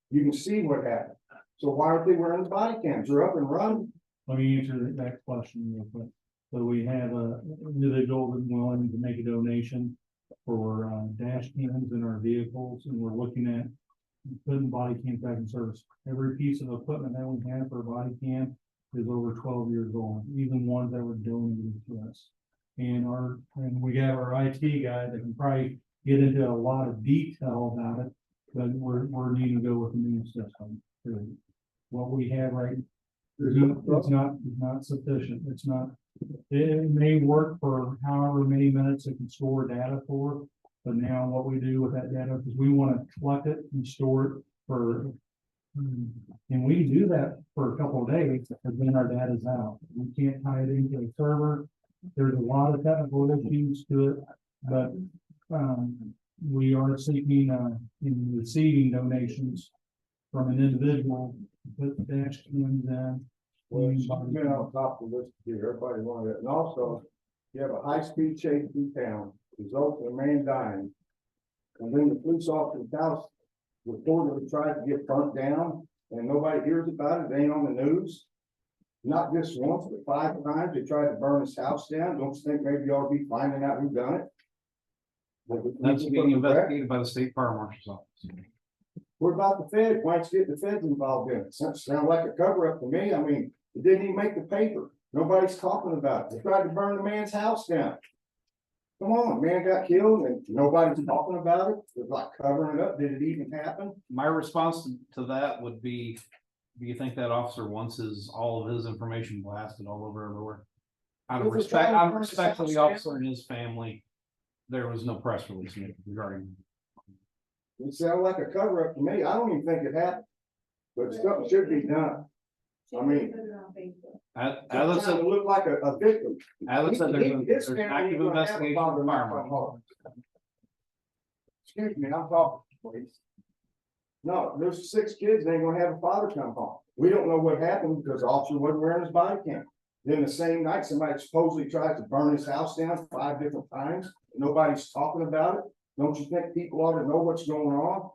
You can see what happened. So why aren't they wearing the body cams? They're up and running. Let me answer that question real quick. So we have a individual that's willing to make a donation for dash cams in our vehicles, and we're looking at putting body cams back in service. Every piece of equipment that we have for a body cam is over 12 years old, even ones that were donated to us. And we got our IT guy that can probably get into a lot of detail about it, but we're needing to go with the new system. What we have right, it's not sufficient. It's not, it may work for however many minutes it can store data for. But now what we do with that data is we want to collect it and store it for, and we can do that for a couple of days, because then our data's out. We can't tie it into a server. There's a lot of technical issues to it, but we are seeking in receiving donations from an individual to put dash cams in. Well, it's been on top of the list here. Everybody wanted it. And also, you have a high-speed chase through town, results in a man dying. And then the police officer's house reportedly tried to get burnt down, and nobody hears about it. It ain't on the news. Not just once, but 5 times they tried to burn his house down. Don't you think maybe you ought to be finding out who done it? That's being investigated by the state fire marshal's office. What about the Fed? Why don't you get the feds involved in it? Sounds like a cover up to me. I mean, it didn't even make the paper. Nobody's talking about it. They tried to burn the man's house down. Come on, man got killed and nobody's talking about it. It's like covering it up. Did it even happen? My response to that would be, do you think that officer wants all of his information blasted all over everywhere? Out of respect for the officer and his family, there was no press release made regarding. It sounded like a cover up to me. I don't even think it happened. But something should be done. I mean, As I said, it looked like a victim. as I said, there's an active investigation of the fire marshal. Excuse me, I'm talking, please. No, there's 6 kids, they ain't gonna have a father come home. We don't know what happened because the officer wasn't wearing his body cam. Then the same night, somebody supposedly tried to burn his house down 5 different times. Nobody's talking about it. Don't you think people ought to know what's going on?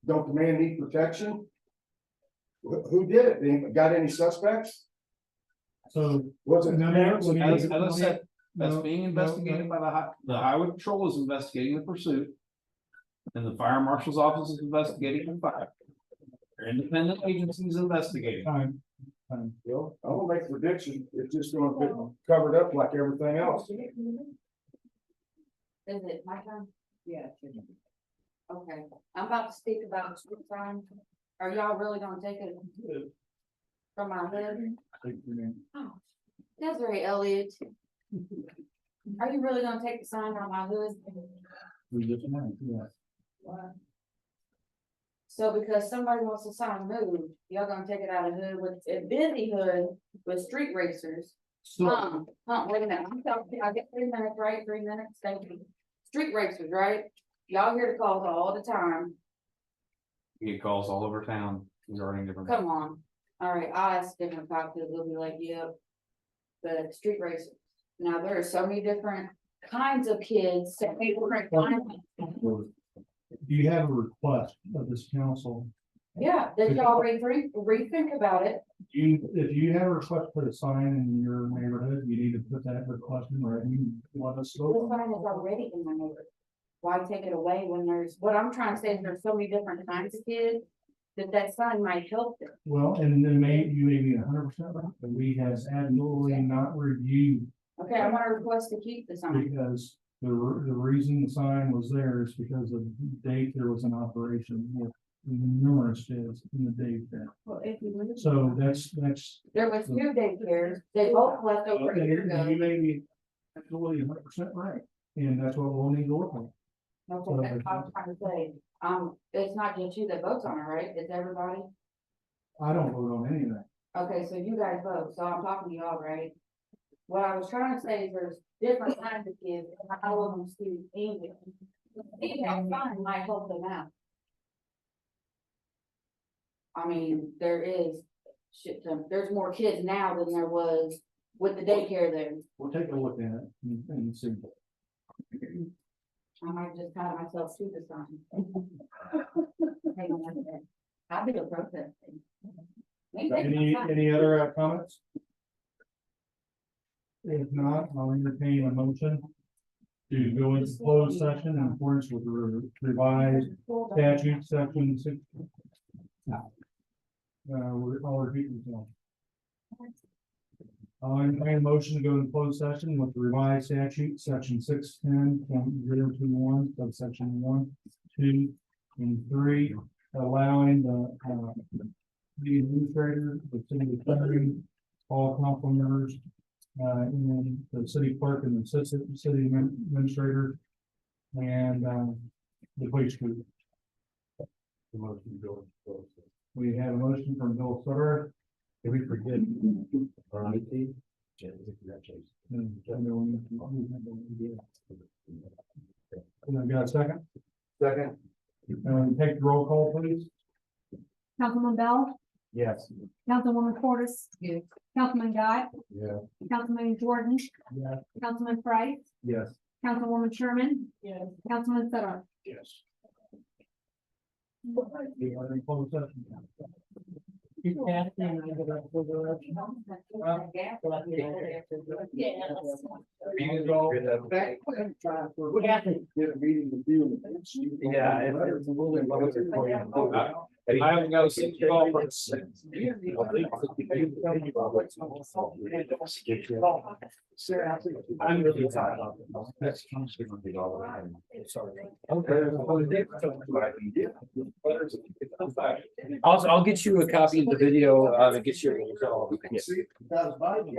Don't the man need protection? Who did it? They got any suspects? So. Was it? As I said, that's being investigated by the highway patrol is investigating the pursuit. And the fire marshal's office is investigating the fire. They're independent agencies investigating. Time. Well, I won't make a prediction. It's just gonna be covered up like everything else. Is it my turn? Yeah. Okay, I'm about to speak about street signs. Are y'all really gonna take it from my head? Oh, Desiree Elliott. Are you really gonna take the sign on my hood? So because somebody wants the sign moved, y'all gonna take it out of hood with a busy hood with street racers? Wait a minute, I'm talking, I get 3 minutes, right? 3 minutes, thank you. Street racers, right? Y'all hear the calls all the time. You get calls all over town regarding different. Come on. All right, I ask different cops, they'll be like, yep. But street racers, now there are so many different kinds of kids, so many different kinds. Do you have a request of this council? Yeah, that y'all rethink about it. If you have a request for a sign in your neighborhood, you need to put that request in writing. Let us The know. sign is already in my neighborhood. Why take it away when what I'm trying to say is there's so many different kinds of kids that sign might help them. Well, and then you may be 100% right, but we have absolutely not reviewed. Okay, I want to request to keep the sign. Because the reason the sign was there is because of the date there was an operation with numerous kids in the date there. Well, if you So that's. There was 2 daycares, they both left over a year ago. You may be absolutely 100% right, and that's what we'll need to work on. Okay, that's what I was trying to say, it's not just you that votes on it, right? It's everybody? I don't vote on any of that. Okay, so you guys vote, so I'm talking to y'all, right? What I was trying to say is there's different kinds of kids, and all of them speak English. Maybe that sign might help them out. I mean, there is there's more kids now than there was with the daycare there. We'll take a look at it and see. I might just tie myself to the sign. Hang on a minute. I'll be a protest. Any other comments? If not, I'll entertain a motion to go into closed session in accordance with the revised statute section 6. I'll repeat myself. I'll entertain a motion to go into closed session with the revised statute section 610.021 subsection 1, 2, and 3, allowing the administrator, the city attorney, all council members, and the city clerk and the assistant city administrator, and the police chief. We have a motion from Bill Sutter. Did we forget? Got a second? Second. Take the roll call, please. Councilman Bell, Yes. Councilwoman Portis. Yes. Councilman Guy, Yeah. Councilman Jordan, Yes. Councilman Price, Yes. Councilwoman Sherman, Yes. Councilman Sutter. Yes. We are in closed session. We have to get a meeting with you. Yeah, I haven't got a single call from. I'm really tired. I'll get you a copy of the video, that gets you. See, that was Biden.